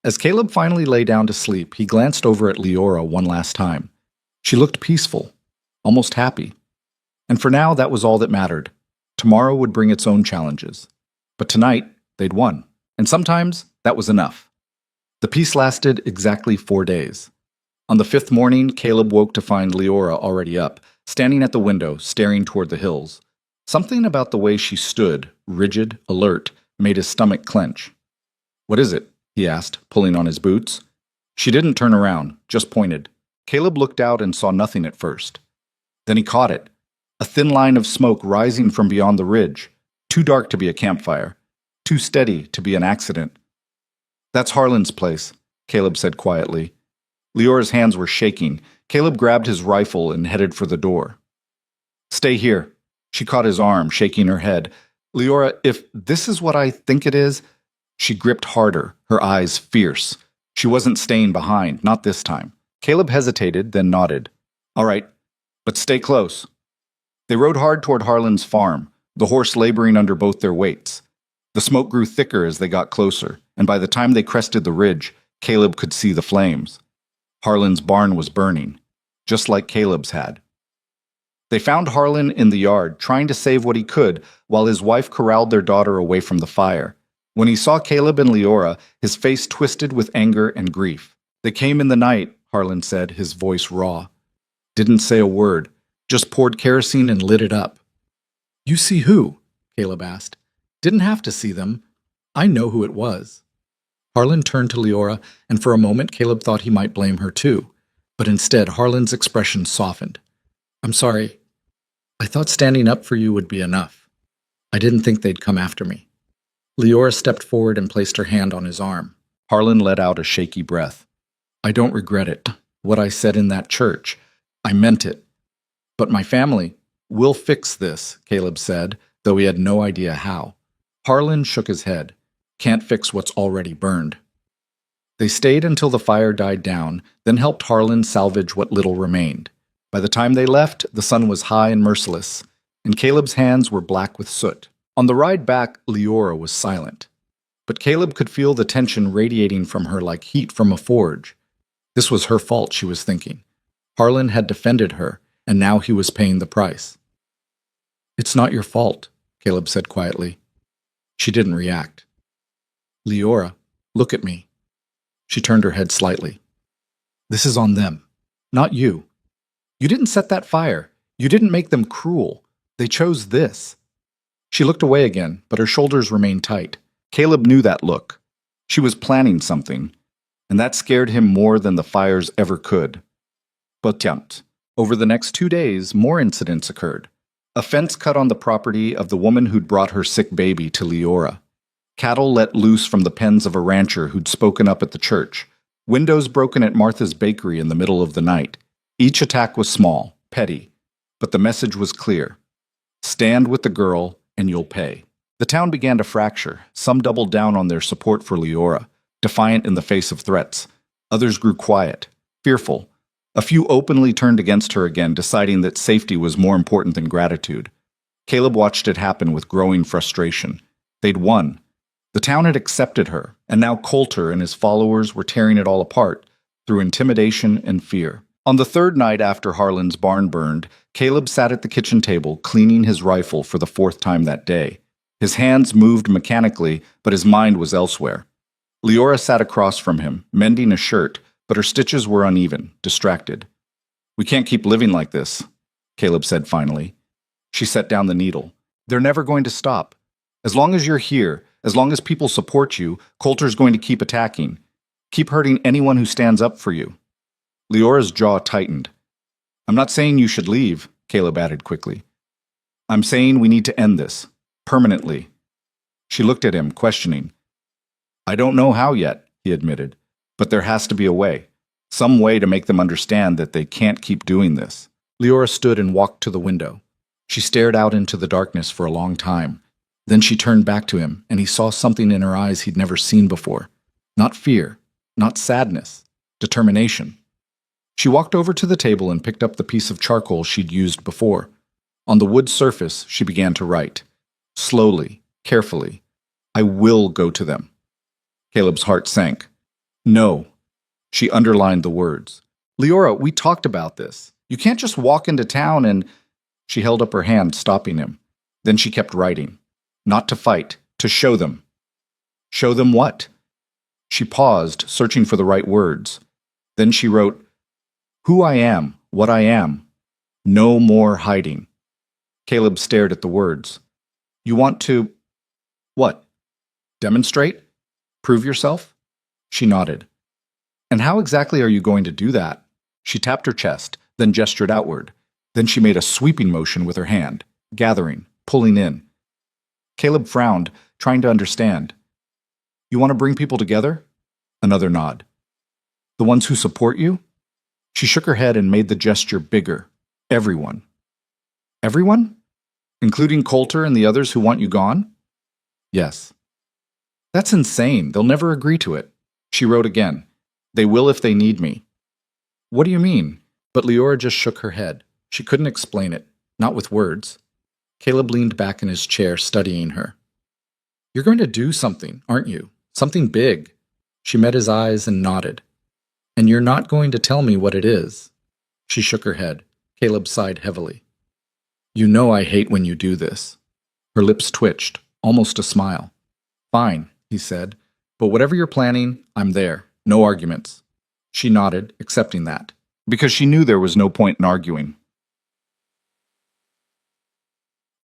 As Caleb finally lay down to sleep, he glanced over at Leora one last time. She looked peaceful, almost happy. And for now, that was all that mattered. Tomorrow would bring its own challenges. But tonight, they'd won. And sometimes, that was enough. The peace lasted exactly 4 days. On the 5th morning, Caleb woke to find Leora already up, standing at the window, staring toward the hills. Something about the way she stood, rigid, alert, made his stomach clench. What is it? He asked, pulling on his boots. She didn't turn around, just pointed. Caleb looked out and saw nothing at first. Then he caught it. A thin line of smoke rising from beyond the ridge. Too dark to be a campfire. Too steady to be an accident. That's Harlan's place, Caleb said quietly. Leora's hands were shaking. Caleb grabbed his rifle and headed for the door. Stay here. She caught his arm, shaking her head. Leora, if this is what I think it is... She gripped harder, her eyes fierce. She wasn't staying behind, not this time. Caleb hesitated, then nodded. All right, but stay close. They rode hard toward Harlan's farm, the horse laboring under both their weights. The smoke grew thicker as they got closer, and by the time they crested the ridge, Caleb could see the flames. Harlan's barn was burning, just like Caleb's had. They found Harlan in the yard, trying to save what he could, while his wife corralled their daughter away from the fire. When he saw Caleb and Leora, his face twisted with anger and grief. They came in the night, Harlan said, his voice raw. Didn't say a word, just poured kerosene and lit it up. You see who? Caleb asked. Didn't have to see them. I know who it was. Harlan turned to Leora, and for a moment Caleb thought he might blame her too. But instead, Harlan's expression softened. I'm sorry. I thought standing up for you would be enough. I didn't think they'd come after me. Leora stepped forward and placed her hand on his arm. Harlan let out a shaky breath. I don't regret it. What I said in that church. I meant it. But my family, we'll fix this, Caleb said, though he had no idea how. Harlan shook his head. Can't fix what's already burned. They stayed until the fire died down, then helped Harlan salvage what little remained. By the time they left, the sun was high and merciless, and Caleb's hands were black with soot. On the ride back, Leora was silent. But Caleb could feel the tension radiating from her like heat from a forge. This was her fault, she was thinking. Harlan had defended her, and now he was paying the price. It's not your fault, Caleb said quietly. She didn't react. Leora, look at me. She turned her head slightly. This is on them, not you. You didn't set that fire. You didn't make them cruel. They chose this. She looked away again, but her shoulders remained tight. Caleb knew that look. She was planning something, and that scared him more than the fires ever could. But over the next 2 days, more incidents occurred. A fence cut on the property of the woman who'd brought her sick baby to Leora. Cattle let loose from the pens of a rancher who'd spoken up at the church. Windows broken at Martha's bakery in the middle of the night. Each attack was small, petty, but the message was clear. Stand with the girl and you'll pay. The town began to fracture. Some doubled down on their support for Leora, defiant in the face of threats. Others grew quiet, fearful. A few openly turned against her again, deciding that safety was more important than gratitude. Caleb watched it happen with growing frustration. They'd won. The town had accepted her, and now Coulter and his followers were tearing it all apart through intimidation and fear. On the third night after Harlan's barn burned, Caleb sat at the kitchen table, cleaning his rifle for the fourth time that day. His hands moved mechanically, but his mind was elsewhere. Leora sat across from him, mending a shirt, but her stitches were uneven, distracted. "We can't keep living like this," Caleb said finally. She set down the needle. "They're never going to stop. As long as you're here, as long as people support you, Coulter's going to keep attacking. Keep hurting anyone who stands up for you." Leora's jaw tightened. "I'm not saying you should leave," Caleb added quickly. "I'm saying we need to end this. Permanently." She looked at him, questioning. "I don't know how yet," he admitted, "but there has to be a way. Some way to make them understand that they can't keep doing this." Leora stood and walked to the window. She stared out into the darkness for a long time. Then she turned back to him, and he saw something in her eyes he'd never seen before. Not fear, not sadness, determination. She walked over to the table and picked up the piece of charcoal she'd used before. On the wood surface, she began to write. Slowly, carefully. "I will go to them." Caleb's heart sank. "No." She underlined the words. "Leora, we talked about this. You can't just walk into town and—" She held up her hand, stopping him. Then she kept writing. Not to fight, to show them. Show them what? She paused, searching for the right words. Then she wrote, "Who I am, what I am. No more hiding." Caleb stared at the words. "You want to—" "What? Demonstrate? Prove yourself?" She nodded. "And how exactly are you going to do that?" She tapped her chest, then gestured outward. Then she made a sweeping motion with her hand, gathering, pulling in. Caleb frowned, trying to understand. "You want to bring people together?" Another nod. "The ones who support you?" She shook her head and made the gesture bigger. "Everyone." "Everyone? Including Coulter and the others who want you gone?" "Yes." "That's insane. They'll never agree to it." She wrote again. "They will if they need me." "What do you mean?" But Leora just shook her head. She couldn't explain it, not with words. Caleb leaned back in his chair, studying her. "You're going to do something, aren't you? Something big." She met his eyes and nodded. "And you're not going to tell me what it is." She shook her head. Caleb sighed heavily. "You know I hate when you do this." Her lips twitched, almost a smile. "Fine," he said. "But whatever you're planning, I'm there. No arguments." She nodded, accepting that, because she knew there was no point in arguing.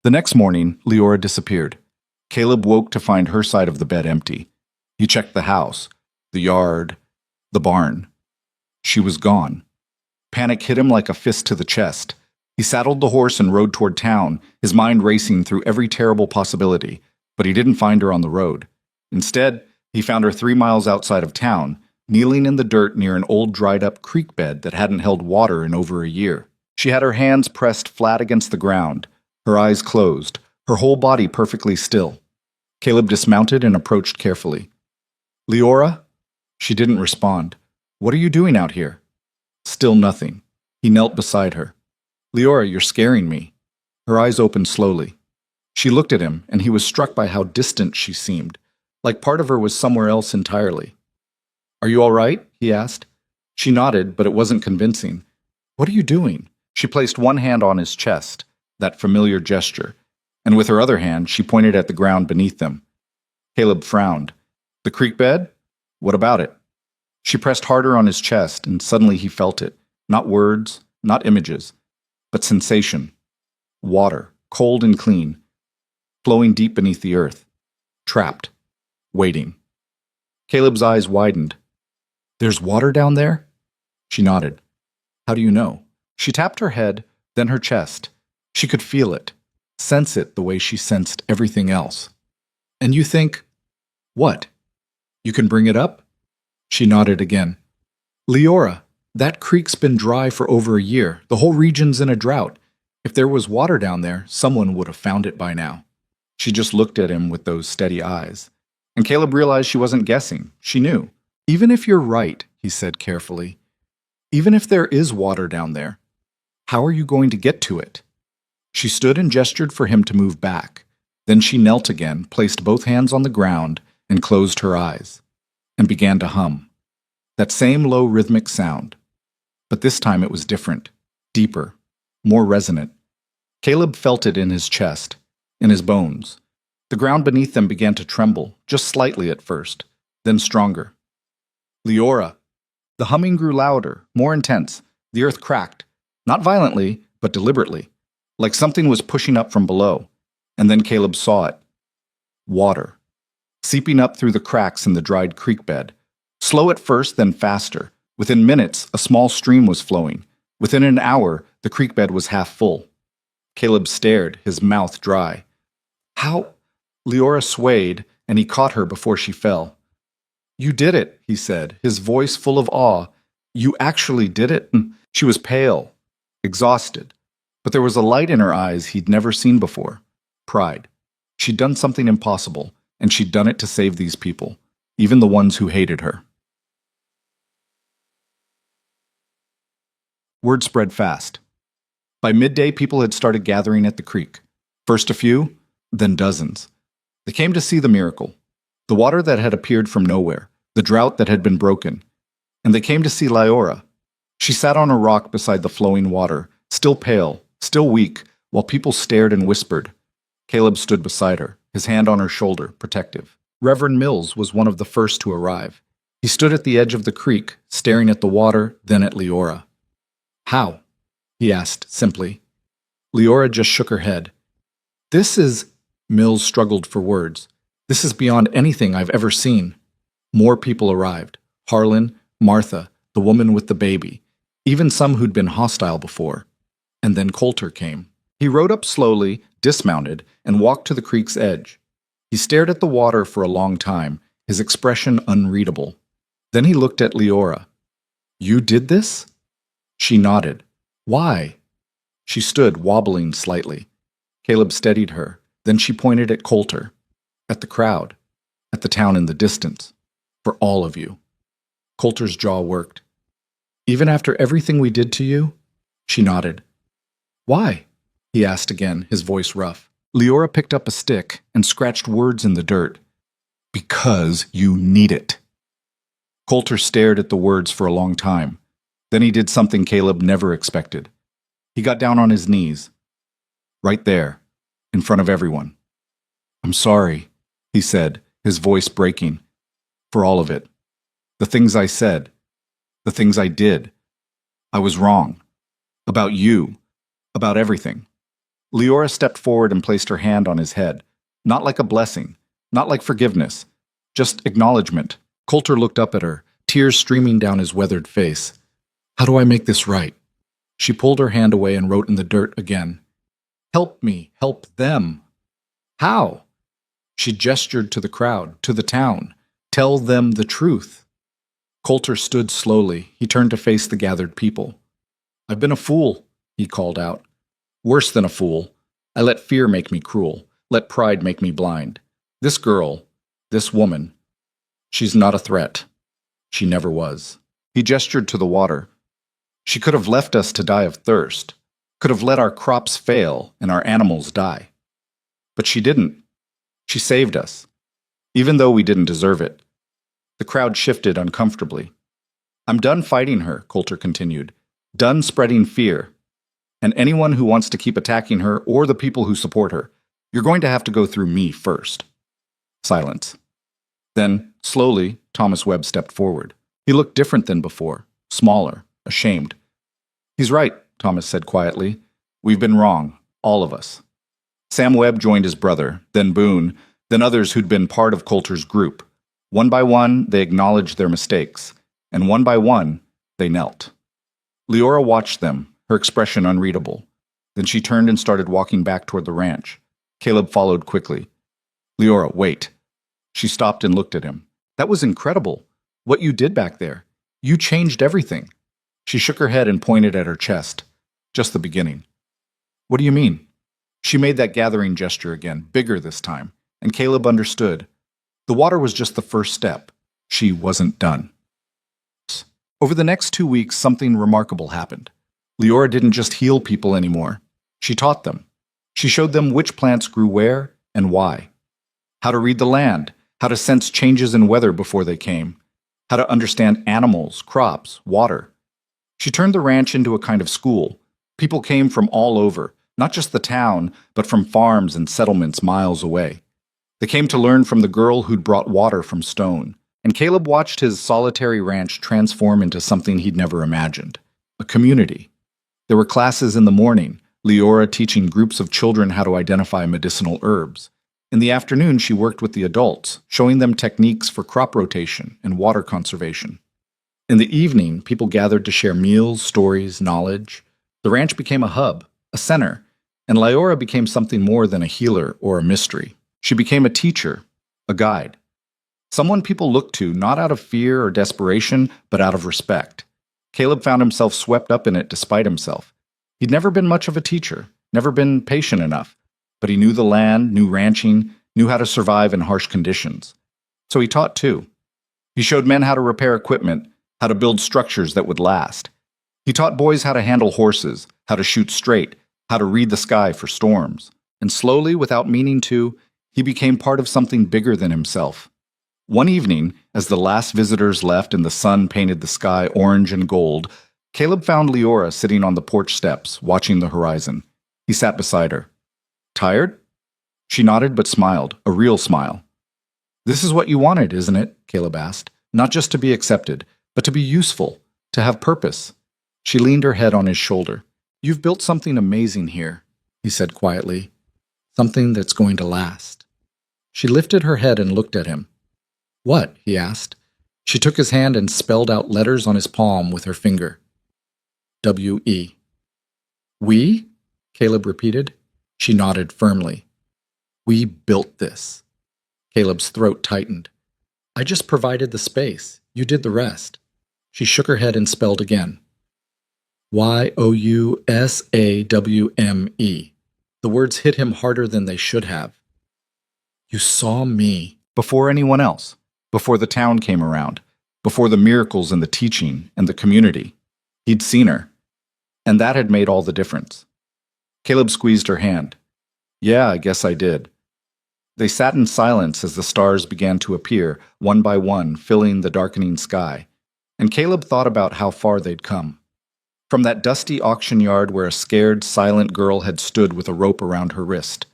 The next morning, Leora disappeared. Caleb woke to find her side of the bed empty. He checked the house, the yard, the barn. She was gone. Panic hit him like a fist to the chest. He saddled the horse and rode toward town, his mind racing through every terrible possibility, but he didn't find her on the road. Instead, he found her 3 miles outside of town, kneeling in the dirt near an old dried-up creek bed that hadn't held water in over a year. She had her hands pressed flat against the ground, her eyes closed, her whole body perfectly still. Caleb dismounted and approached carefully. "Leora?" She didn't respond. "What are you doing out here?" Still nothing. He knelt beside her. "Leora, you're scaring me." Her eyes opened slowly. She looked at him, and he was struck by how distant she seemed, like part of her was somewhere else entirely. "Are you all right?" he asked. She nodded, but it wasn't convincing. "What are you doing?" She placed one hand on his chest, that familiar gesture, and with her other hand she pointed at the ground beneath them. Caleb frowned. "The creek bed? What about it?" She pressed harder on his chest, and suddenly he felt it. Not words, not images, but sensation. Water, cold and clean, flowing deep beneath the earth. Trapped. Waiting. Caleb's eyes widened. "There's water down there?" She nodded. "How do you know?" She tapped her head, then her chest. She could feel it, sense it the way she sensed everything else. "And you think—" What? You can bring it up? She nodded again. Leora, that creek's been dry for over a year. The whole region's in a drought. If there was water down there, someone would have found it by now. She just looked at him with those steady eyes. And Caleb realized she wasn't guessing. She knew. Even if you're right, he said carefully, even if there is water down there, how are you going to get to it? She stood and gestured for him to move back. Then she knelt again, placed both hands on the ground, and closed her eyes, and began to hum. That same low rhythmic sound. But this time it was different, deeper, more resonant. Caleb felt it in his chest, in his bones. The ground beneath them began to tremble, just slightly at first, then stronger. Leora. The humming grew louder, more intense. The earth cracked, not violently, but deliberately, like something was pushing up from below. And then Caleb saw it. Water, seeping up through the cracks in the dried creek bed. Slow at first, then faster. Within minutes, a small stream was flowing. Within an hour, the creek bed was half full. Caleb stared, his mouth dry. How? Leora swayed, and he caught her before she fell. You did it, he said, his voice full of awe. You actually did it? She was pale, exhausted, but there was a light in her eyes he'd never seen before. Pride. She'd done something impossible, and she'd done it to save these people, even the ones who hated her. Word spread fast. By midday, people had started gathering at the creek. First a few, then dozens. They came to see the miracle, the water that had appeared from nowhere, the drought that had been broken. And they came to see Leora. She sat on a rock beside the flowing water, still pale, still weak, while people stared and whispered. Caleb stood beside her, his hand on her shoulder, protective. Reverend Mills was one of the first to arrive. He stood at the edge of the creek, staring at the water, then at Leora. How? He asked simply. Leora just shook her head. This is... Mills struggled for words. This is beyond anything I've ever seen. More people arrived. Harlan, Martha, the woman with the baby, even some who'd been hostile before. And then Coulter came. He rode up slowly, dismounted, and walked to the creek's edge. He stared at the water for a long time, his expression unreadable. Then he looked at Leora. You did this? She nodded. Why? She stood, wobbling slightly. Caleb steadied her. Then she pointed at Coulter, at the crowd, at the town in the distance. For all of you. Coulter's jaw worked. Even after everything we did to you? She nodded. Why? He asked again, his voice rough. Leora picked up a stick and scratched words in the dirt. Because you need it. Coulter stared at the words for a long time. Then he did something Caleb never expected. He got down on his knees. Right there, in front of everyone. I'm sorry, he said, his voice breaking. For all of it. The things I said. The things I did. I was wrong. About you. About everything. Leora stepped forward and placed her hand on his head. Not like a blessing. Not like forgiveness. Just acknowledgement. Coulter looked up at her, tears streaming down his weathered face. How do I make this right? She pulled her hand away and wrote in the dirt again. Help me, help them. How? She gestured to the crowd, to the town. Tell them the truth. Coulter stood slowly. He turned to face the gathered people. I've been a fool, he called out. Worse than a fool. I let fear make me cruel. Let pride make me blind. This girl, this woman, she's not a threat. She never was. He gestured to the water. She could have left us to die of thirst. Could have let our crops fail and our animals die. But she didn't. She saved us, even though we didn't deserve it. The crowd shifted uncomfortably. I'm done fighting her, Coulter continued. Done spreading fear. And anyone who wants to keep attacking her or the people who support her, you're going to have to go through me first. Silence. Then, slowly, Thomas Webb stepped forward. He looked different than before, smaller, ashamed. He's right, Thomas said quietly. We've been wrong, all of us. Sam Webb joined his brother, then Boone, then others who'd been part of Coulter's group. One by one, they acknowledged their mistakes, and one by one, they knelt. Leora watched them, her expression unreadable. Then she turned and started walking back toward the ranch. Caleb followed quickly. Leora, wait. She stopped and looked at him. That was incredible. What you did back there. You changed everything. She shook her head and pointed at her chest. Just the beginning. What do you mean? She made that gathering gesture again, bigger this time, and Caleb understood. The water was just the first step. She wasn't done. Over the next 2 weeks, something remarkable happened. Leora didn't just heal people anymore. She taught them. She showed them which plants grew where and why. How to read the land, how to sense changes in weather before they came, how to understand animals, crops, water. She turned the ranch into a kind of school. People came from all over, not just the town, but from farms and settlements miles away. They came to learn from the girl who'd brought water from stone, and Caleb watched his solitary ranch transform into something he'd never imagined, a community. There were classes in the morning, Leora teaching groups of children how to identify medicinal herbs. In the afternoon, she worked with the adults, showing them techniques for crop rotation and water conservation. In the evening, people gathered to share meals, stories, knowledge. The ranch became a hub, a center, and Leora became something more than a healer or a mystery. She became a teacher, a guide. Someone people looked to not out of fear or desperation, but out of respect. Caleb found himself swept up in it despite himself. He'd never been much of a teacher, never been patient enough, but he knew the land, knew ranching, knew how to survive in harsh conditions. So he taught too. He showed men how to repair equipment, how to build structures that would last. He taught boys how to handle horses, how to shoot straight, how to read the sky for storms. And slowly, without meaning to, he became part of something bigger than himself. One evening, as the last visitors left and the sun painted the sky orange and gold, Caleb found Leora sitting on the porch steps, watching the horizon. He sat beside her. Tired? She nodded but smiled, a real smile. This is what you wanted, isn't it? Caleb asked. Not just to be accepted, but to be useful, to have purpose. She leaned her head on his shoulder. You've built something amazing here, he said quietly. Something that's going to last. She lifted her head and looked at him. What? He asked. She took his hand and spelled out letters on his palm with her finger. W-E. We? Caleb repeated. She nodded firmly. We built this. Caleb's throat tightened. I just provided the space. You did the rest. She shook her head and spelled again. Y-O-U-S-A-W-M-E. The words hit him harder than they should have. You saw me. Before anyone else. Before the town came around. Before the miracles and the teaching and the community. He'd seen her. And that had made all the difference. Caleb squeezed her hand. Yeah, I guess I did. They sat in silence as the stars began to appear, one by one, filling the darkening sky. And Caleb thought about how far they'd come. From that dusty auction yard where a scared, silent girl had stood with a rope around her wrist.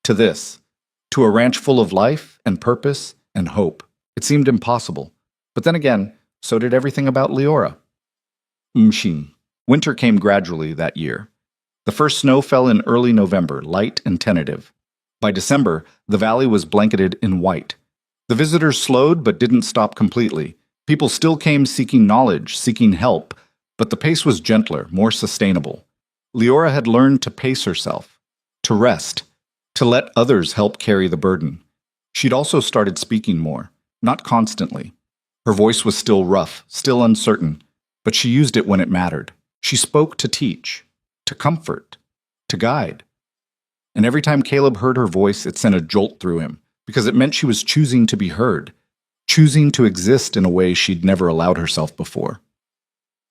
To this. To a ranch full of life and purpose and hope. It seemed impossible. But then again, so did everything about Leora. Mshin. Winter came gradually that year. The first snow fell in early November, light and tentative. By December, the valley was blanketed in white. The visitors slowed but didn't stop completely. People still came seeking knowledge, seeking help, but the pace was gentler, more sustainable. Leora had learned to pace herself, to rest, to let others help carry the burden. She'd also started speaking more, not constantly. Her voice was still rough, still uncertain, but she used it when it mattered. She spoke to teach, to comfort, to guide. And every time Caleb heard her voice, it sent a jolt through him, because it meant she was choosing to be heard, choosing to exist in a way she'd never allowed herself before.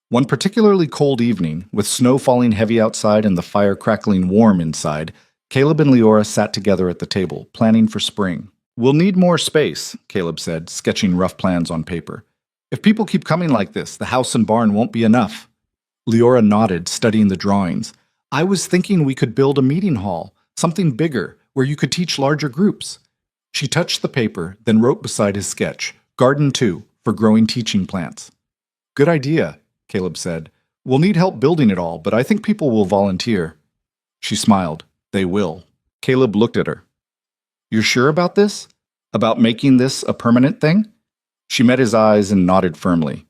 One particularly cold evening, with snow falling heavy outside and the fire crackling warm inside, Caleb and Leora sat together at the table, planning for spring. We'll need more space, Caleb said, sketching rough plans on paper. If people keep coming like this, the house and barn won't be enough. Leora nodded, studying the drawings. I was thinking we could build a meeting hall, something bigger, where you could teach larger groups. She touched the paper, then wrote beside his sketch, Garden 2, for growing teaching plants. Good idea, Caleb said. We'll need help building it all, but I think people will volunteer. She smiled. They will. Caleb looked at her. You're sure about this? About making this a permanent thing? She met his eyes and nodded firmly.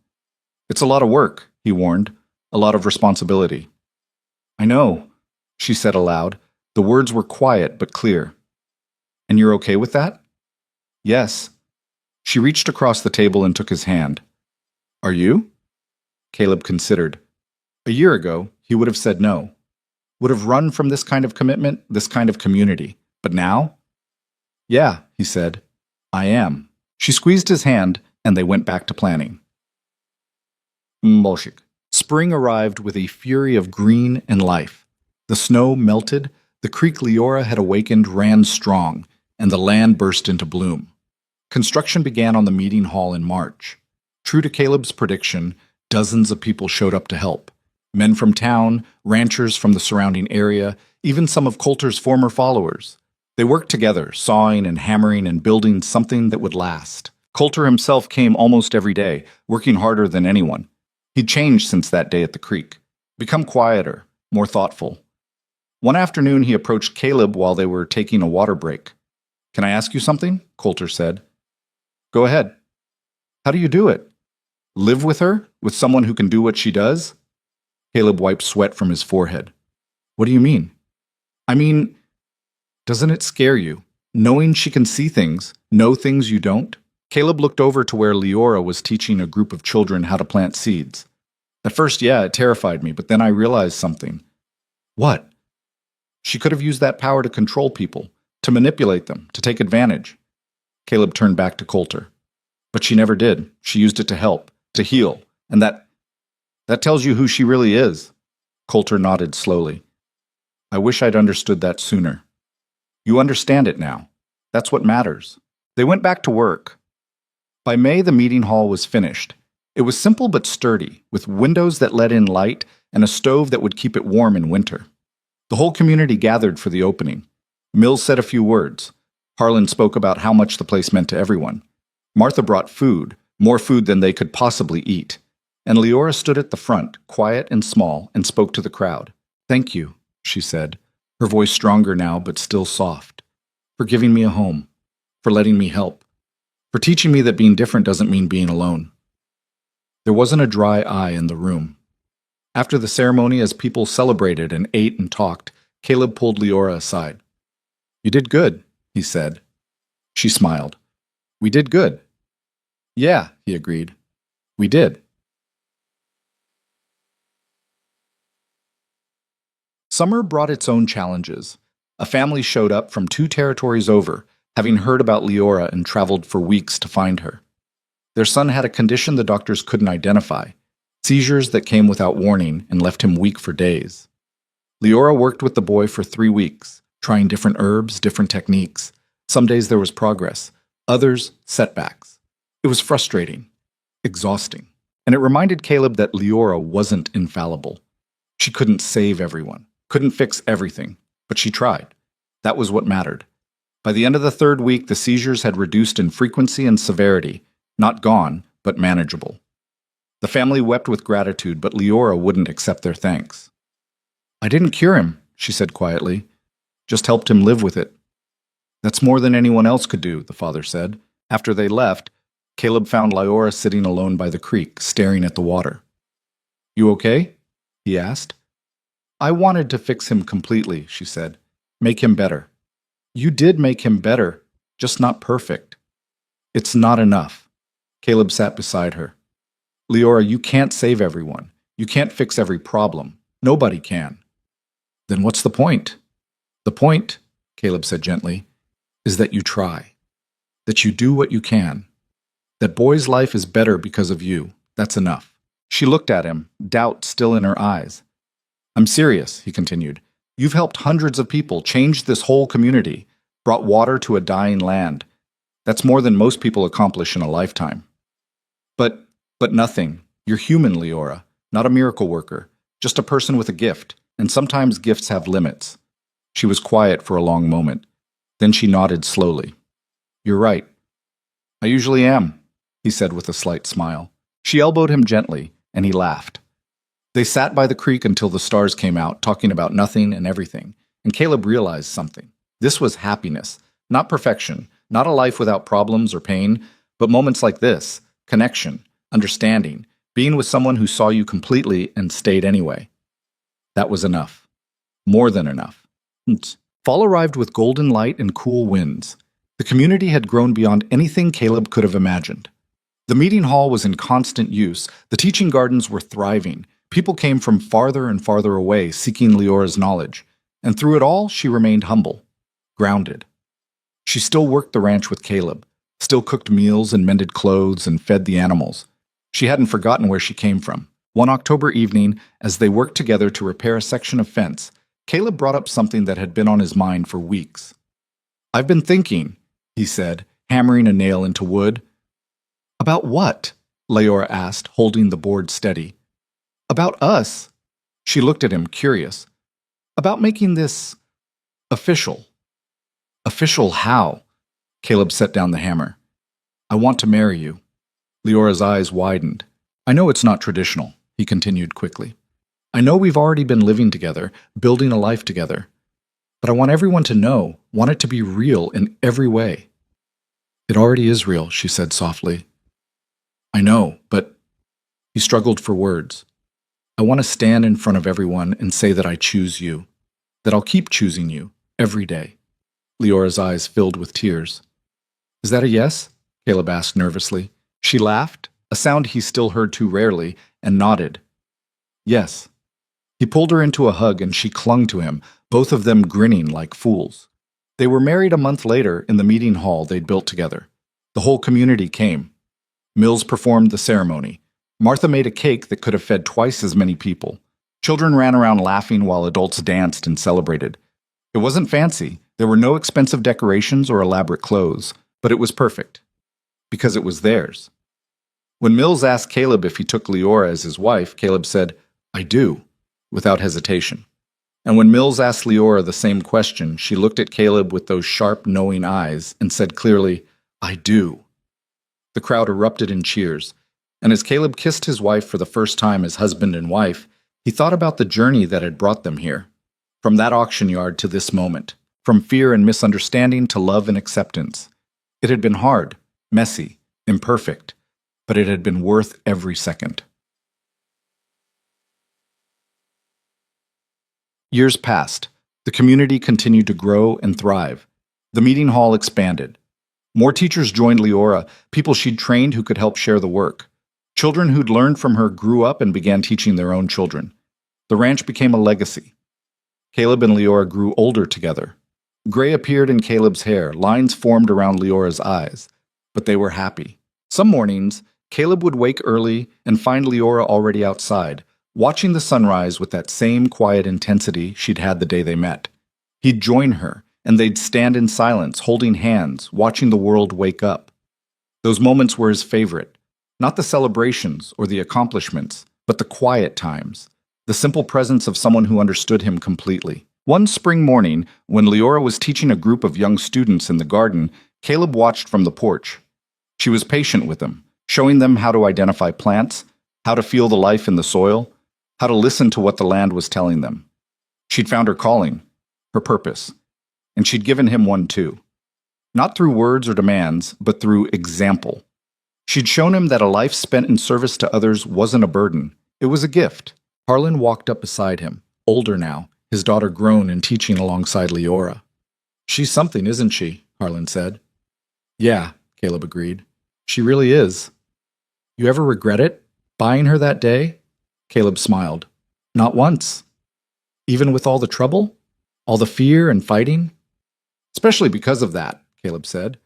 It's a lot of work, he warned. A lot of responsibility. I know, she said aloud. The words were quiet but clear. And you're okay with that? Yes, She reached across the table and took his hand. Are you? Caleb considered. A year ago, he would have said no. Would have run from this kind of commitment, this kind of community. But now? Yeah, he said. I am. She squeezed his hand, and they went back to planning. Molshik. Spring arrived with a fury of green and life. The snow melted, the creek Leora had awakened ran strong, and the land burst into bloom. Construction began on the meeting hall in March. True to Caleb's prediction, dozens of people showed up to help. Men from town, ranchers from the surrounding area, even some of Coulter's former followers. They worked together, sawing and hammering and building something that would last. Coulter himself came almost every day, working harder than anyone. He'd changed since that day at the creek, become quieter, more thoughtful. One afternoon, he approached Caleb while they were taking a water break. Can I ask you something? Coulter said. Go ahead. How do you do it? Live with her? With someone who can do what she does? Caleb wiped sweat from his forehead. What do you mean? I mean, doesn't it scare you, knowing she can see things, know things you don't? Caleb looked over to where Leora was teaching a group of children how to plant seeds. At first, yeah, it terrified me, but then I realized something. What? She could have used that power to control people, to manipulate them, to take advantage. Caleb turned back to Coulter. But she never did. She used it to help, to heal, and that tells you who she really is. Coulter nodded slowly. I wish I'd understood that sooner. You understand it now. That's what matters. They went back to work. By May, the meeting hall was finished. It was simple but sturdy, with windows that let in light and a stove that would keep it warm in winter. The whole community gathered for the opening. Mills said a few words. Harlan spoke about how much the place meant to everyone. Martha brought food, more food than they could possibly eat. And Leora stood at the front, quiet and small, and spoke to the crowd. Thank you, she said, her voice stronger now but still soft, for giving me a home, for letting me help, for teaching me that being different doesn't mean being alone. There wasn't a dry eye in the room. After the ceremony, as people celebrated and ate and talked, Caleb pulled Leora aside. You did good, he said. She smiled. We did good. Yeah, he agreed. We did. Summer brought its own challenges. A family showed up from 2 territories over, having heard about Leora and traveled for weeks to find her. Their son had a condition the doctors couldn't identify, seizures that came without warning and left him weak for days. Leora worked with the boy for 3 weeks, trying different herbs, different techniques. Some days there was progress, others setbacks. It was frustrating, exhausting, and it reminded Caleb that Leora wasn't infallible. She couldn't save everyone, couldn't fix everything, but she tried. That was what mattered. By the end of the 3rd week, the seizures had reduced in frequency and severity, not gone, but manageable. The family wept with gratitude, but Leora wouldn't accept their thanks. I didn't cure him, she said quietly, just helped him live with it. That's more than anyone else could do, the father said. After they left, Caleb found Leora sitting alone by the creek, staring at the water. You okay? He asked. I wanted to fix him completely, she said. Make him better. You did make him better, just not perfect. It's not enough. Caleb sat beside her. Leora, you can't save everyone. You can't fix every problem. Nobody can. Then what's the point? The point, Caleb said gently, is that you try. That you do what you can. That boy's life is better because of you. That's enough. She looked at him, doubt still in her eyes. I'm serious, he continued. You've helped hundreds of people, changed this whole community, brought water to a dying land. That's more than most people accomplish in a lifetime. But nothing. You're human, Leora, not a miracle worker, just a person with a gift, and sometimes gifts have limits. She was quiet for a long moment. Then she nodded slowly. You're right. I usually am, he said with a slight smile. She elbowed him gently, and he laughed. They sat by the creek until the stars came out, talking about nothing and everything, and Caleb realized something. This was happiness, not perfection, not a life without problems or pain, but moments like this, connection, understanding, being with someone who saw you completely and stayed anyway. That was enough. More than enough. Fall arrived with golden light and cool winds. The community had grown beyond anything Caleb could have imagined. The meeting hall was in constant use, the teaching gardens were thriving, people came from farther and farther away seeking Leora's knowledge, and through it all she remained humble, grounded. She still worked the ranch with Caleb, still cooked meals and mended clothes and fed the animals. She hadn't forgotten where she came from. One October evening, as they worked together to repair a section of fence, Caleb brought up something that had been on his mind for weeks. "I've been thinking," he said, hammering a nail into wood. "About what?" Leora asked, holding the board steady. "About us." She looked at him, curious. "About making this official." "Official how?" Caleb set down the hammer. "I want to marry you." Leora's eyes widened. "I know it's not traditional," he continued quickly. "I know we've already been living together, building a life together. But I want everyone to know, want it to be real in every way." "It already is real," she said softly. "I know, but—" He struggled for words. "I want to stand in front of everyone and say that I choose you, that I'll keep choosing you, every day." Leora's eyes filled with tears. "Is that a yes?" Caleb asked nervously. She laughed, a sound he still heard too rarely, and nodded. "Yes." He pulled her into a hug and she clung to him, both of them grinning like fools. They were married a month later in the meeting hall they'd built together. The whole community came. Mills performed the ceremony. Martha made a cake that could have fed twice as many people. Children ran around laughing while adults danced and celebrated. It wasn't fancy. There were no expensive decorations or elaborate clothes, but it was perfect. Because it was theirs. When Mills asked Caleb if he took Leora as his wife, Caleb said, "I do," without hesitation. And when Mills asked Leora the same question, she looked at Caleb with those sharp, knowing eyes and said clearly, "I do." The crowd erupted in cheers, and as Caleb kissed his wife for the first time as husband and wife, he thought about the journey that had brought them here. From that auction yard to this moment, from fear and misunderstanding to love and acceptance. It had been hard, messy, imperfect, but it had been worth every second. Years passed. The community continued to grow and thrive. The meeting hall expanded. More teachers joined Leora, people she'd trained who could help share the work. Children who'd learned from her grew up and began teaching their own children. The ranch became a legacy. Caleb and Leora grew older together. Gray appeared in Caleb's hair, lines formed around Leora's eyes. But they were happy. Some mornings, Caleb would wake early and find Leora already outside, watching the sunrise with that same quiet intensity she'd had the day they met. He'd join her, and they'd stand in silence, holding hands, watching the world wake up. Those moments were his favorite. Not the celebrations or the accomplishments, but the quiet times. The simple presence of someone who understood him completely. One spring morning, when Leora was teaching a group of young students in the garden, Caleb watched from the porch. She was patient with them, showing them how to identify plants, how to feel the life in the soil, how to listen to what the land was telling them. She'd found her calling, her purpose, and she'd given him one too. Not through words or demands, but through example. She'd shown him that a life spent in service to others wasn't a burden, it was a gift. Harlan walked up beside him, older now, his daughter grown and teaching alongside Leora. "She's something, isn't she?" Harlan said. "Yeah," Caleb agreed. "She really is." "You ever regret it? Buying her that day?" Caleb smiled. "Not once." "Even with all the trouble? All the fear and fighting?" "Especially because of that," Caleb said.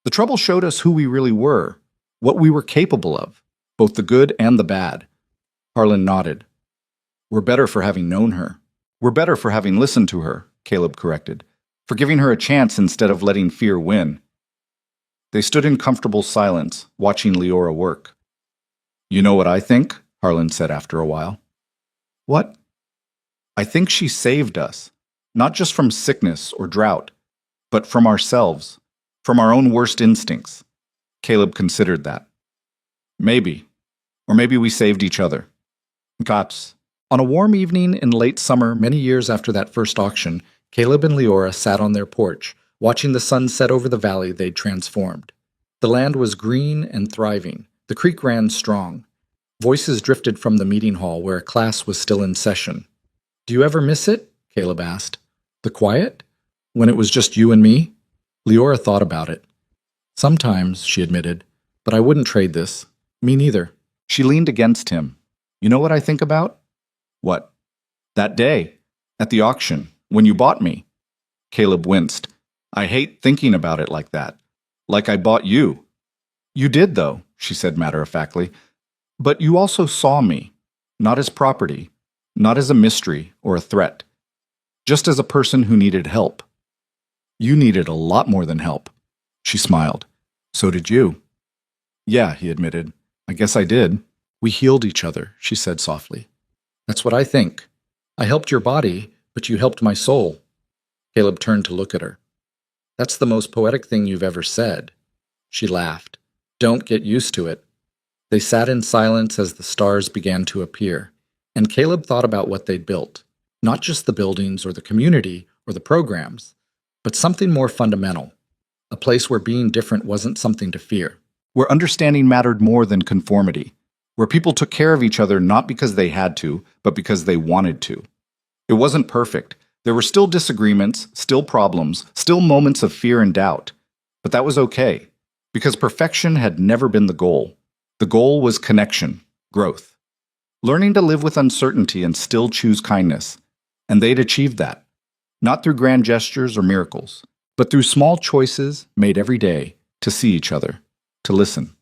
"The trouble showed us who we really were, what we were capable of, both the good and the bad." Harlan nodded. "We're better for having known her. We're better for having listened to her," Caleb corrected, "for giving her a chance instead of letting fear win." They stood in comfortable silence, watching Leora work. "You know what I think?" Harlan said after a while. "What?" "I think she saved us, not just from sickness or drought, but from ourselves, from our own worst instincts." Caleb considered that. "Maybe. Or maybe we saved each other." Gats. On a warm evening in late summer, many years after that first auction, Caleb and Leora sat on their porch, watching the sun set over the valley they'd transformed. The land was green and thriving. The creek ran strong. Voices drifted from the meeting hall where a class was still in session. "Do you ever miss it?" Caleb asked. "The quiet? When it was just you and me?" Leora thought about it. Sometimes, she admitted, but I wouldn't trade this. Me neither. She leaned against him. You know what I think about? What? That day, at the auction, when you bought me. Caleb winced. I hate thinking about it like that. Like I bought you. You did, though, she said matter-of-factly. But you also saw me, not as property, not as a mystery or a threat, just as a person who needed help. You needed a lot more than help. She smiled. So did you. Yeah, he admitted. I guess I did. We healed each other, she said softly. That's what I think. I helped your body, but you helped my soul. Caleb turned to look at her. That's the most poetic thing you've ever said. She laughed. Don't get used to it. They sat in silence as the stars began to appear, and Caleb thought about what they'd built. Not just the buildings or the community or the programs, but something more fundamental. A place where being different wasn't something to fear. Where understanding mattered more than conformity. Where people took care of each other not because they had to, but because they wanted to. It wasn't perfect. There were still disagreements, still problems, still moments of fear and doubt. But that was okay, because perfection had never been the goal. The goal was connection, growth. Learning to live with uncertainty and still choose kindness. And they'd achieved that. Not through grand gestures or miracles, but through small choices made every day to see each other, to listen,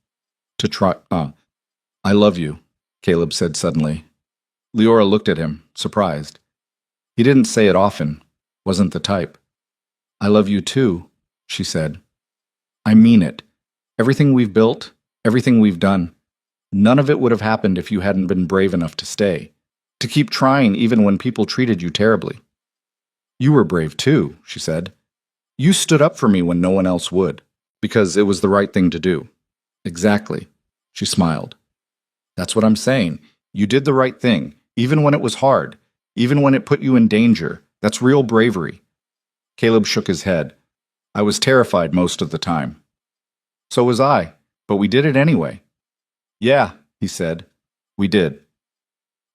to try. I love you, Caleb said suddenly. Leora looked at him, surprised. He didn't say it often, wasn't the type. I love you too, she said. I mean it. Everything we've built, everything we've done, none of it would have happened if you hadn't been brave enough to stay, to keep trying even when people treated you terribly. You were brave too, she said. You stood up for me when no one else would, because it was the right thing to do. Exactly, she smiled. That's what I'm saying. You did the right thing, even when it was hard, even when it put you in danger. That's real bravery. Caleb shook his head. I was terrified most of the time. So was I, but we did it anyway. Yeah, he said. We did.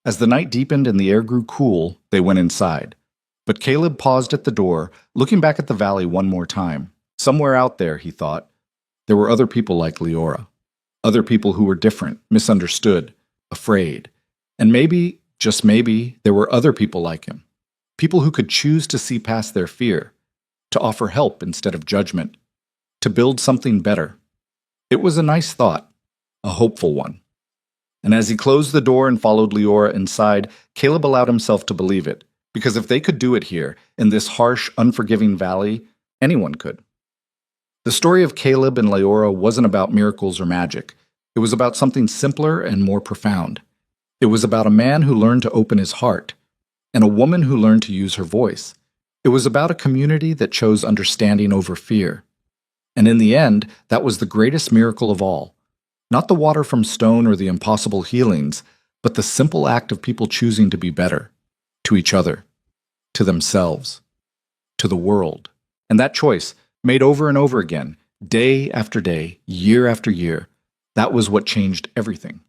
As the night deepened and the air grew cool, they went inside. But Caleb paused at the door, looking back at the valley one more time. Somewhere out there, he thought, there were other people like Leora. Other people who were different, misunderstood, afraid. And maybe, just maybe, there were other people like him. People who could choose to see past their fear, to offer help instead of judgment, to build something better. It was a nice thought, a hopeful one. And as he closed the door and followed Leora inside, Caleb allowed himself to believe it, because if they could do it here, in this harsh, unforgiving valley, anyone could. The story of Caleb and Leora wasn't about miracles or magic. It was about something simpler and more profound. It was about a man who learned to open his heart, and a woman who learned to use her voice. It was about a community that chose understanding over fear. And in the end, that was the greatest miracle of all. Not the water from stone or the impossible healings, but the simple act of people choosing to be better. To each other. To themselves. To the world. And that choice, made over and over again, day after day, year after year, that was what changed everything.